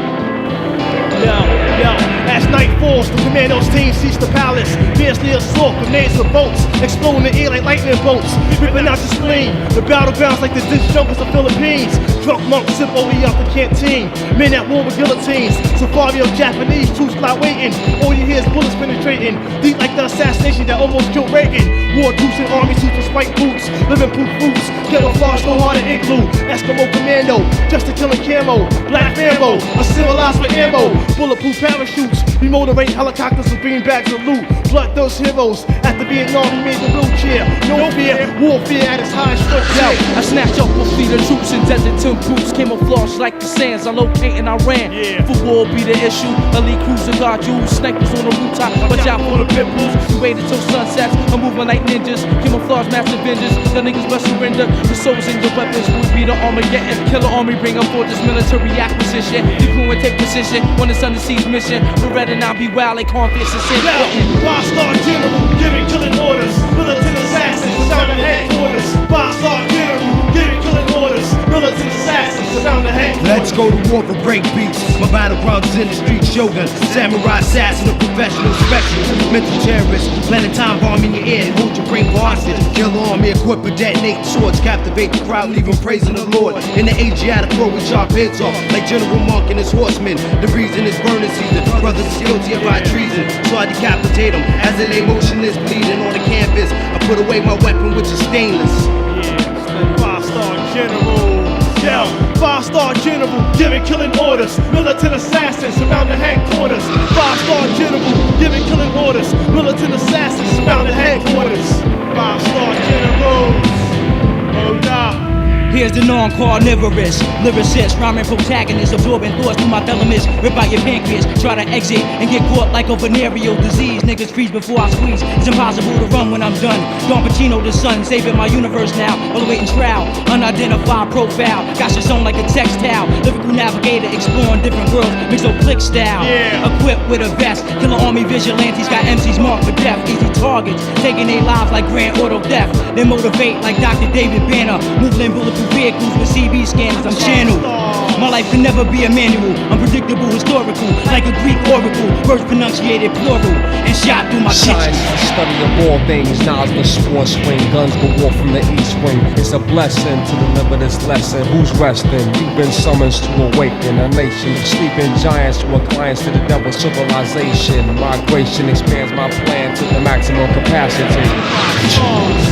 Yo, as night falls, the commandos team sees the palace. Fiercely assault, grenades of boats, explode in the air like lightning bolts, ripping out your spleen. The battlegrounds like the disc jumpers of Philippines. Drunk monks sip OE out the canteen. Men at war with guillotines. Safari of Japanese troops lie waiting. All you hear is bullets penetrating. Deep like the assassination that almost killed Reagan. War troops and army suits with spiked boots. Living proof fruits. Camouflage no harder igloo. Eskimo commando, just a killing camo. Black Rambo, a civilized with ammo. Bulletproof parachutes, we motivate helicopters with green bags of loot. Bloodthirst heroes, after Vietnam we made the wheelchair. No fear, warfare at its highest strength. I snatch up a fleet of troops in desert boots, camouflage like the sands. I locate and I ran. For war be the issue. Elite cruiser guard you, snipers on the rooftop. Watch out for the pit bulls. We waited till sunsets. I'm moving like ninjas. Camouflage master vengeance. The niggas must surrender. The souls in your weapons would be the Armageddon. Killer army bring up for this military acquisition. Deploy and take position on this underseas mission. Beretta now be wild like cornfish and sin. Five-star general, giving killing orders. Militant assassins, around the headquarters. Five-star general, giving killing orders. Militant assassins, around the headquarters. Let's go to war for break beats. My battleground is in the street, shogun. Samurai assassin, a professional specialist. Mental terrorist, planting time bomb in your ear and hold your brain for hostage. Killer army equipped with detonating swords. Captivate the crowd, leave them praising the Lord. In the Asiatic war, we chop heads off like General Monk and his horsemen. The reason is burning season. Brothers is guilty of high treason, so I decapitate them as they lay motionless, bleeding on the canvas. I put away my weapon, which is stainless. Yeah, five-star general. Yo, five-star general, giving killing orders. Militant assassins around the headquarters. Five-star general, giving killing orders. Militant assassins around the headquarters. Five-star generals. Oh, nah. Here's the non-carnivorous lyricist, rhyming protagonist, absorbing thoughts through my thalamus. Rip out your pancreas, try to exit and get caught like a venereal disease. Niggas freeze before I squeeze. It's impossible to run when I'm done. Don Pacino, the sun, saving my universe now. Awaiting trial, unidentified profile. Got your zone like a textile. Lyrical navigator, exploring different worlds. Mix up click style. Equipped with a vest. Killer army vigilantes got MCs marked for death. Easy targets, taking their lives like grand auto theft. They motivate like Dr. David Banner. Moving bulletproof vehicles with CB scanners. I'm channeled. My life can never be a manual. Unpredictable, historical, like a Greek oracle. Words pronunciated plural and shot through my Science, kitchen. study of all things. Knowledge the sports swing. Guns go war from the east wing. It's a blessing to deliver this lesson. Who's resting? You've been summoned to awaken a nation of sleeping giants to a clients to the devil's civilization. Migration expands my plan to the maximum capacity.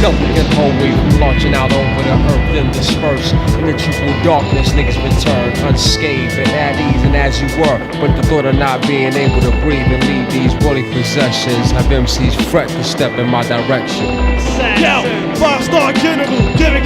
Nothing can hold me from launching out over the earth and disperse. In the truthful darkness, niggas return unscathed and at ease and as you were. But the thought of not being able to breathe and leave these worldly possessions have MCs fret to step in my direction. Yo, five-star general, giving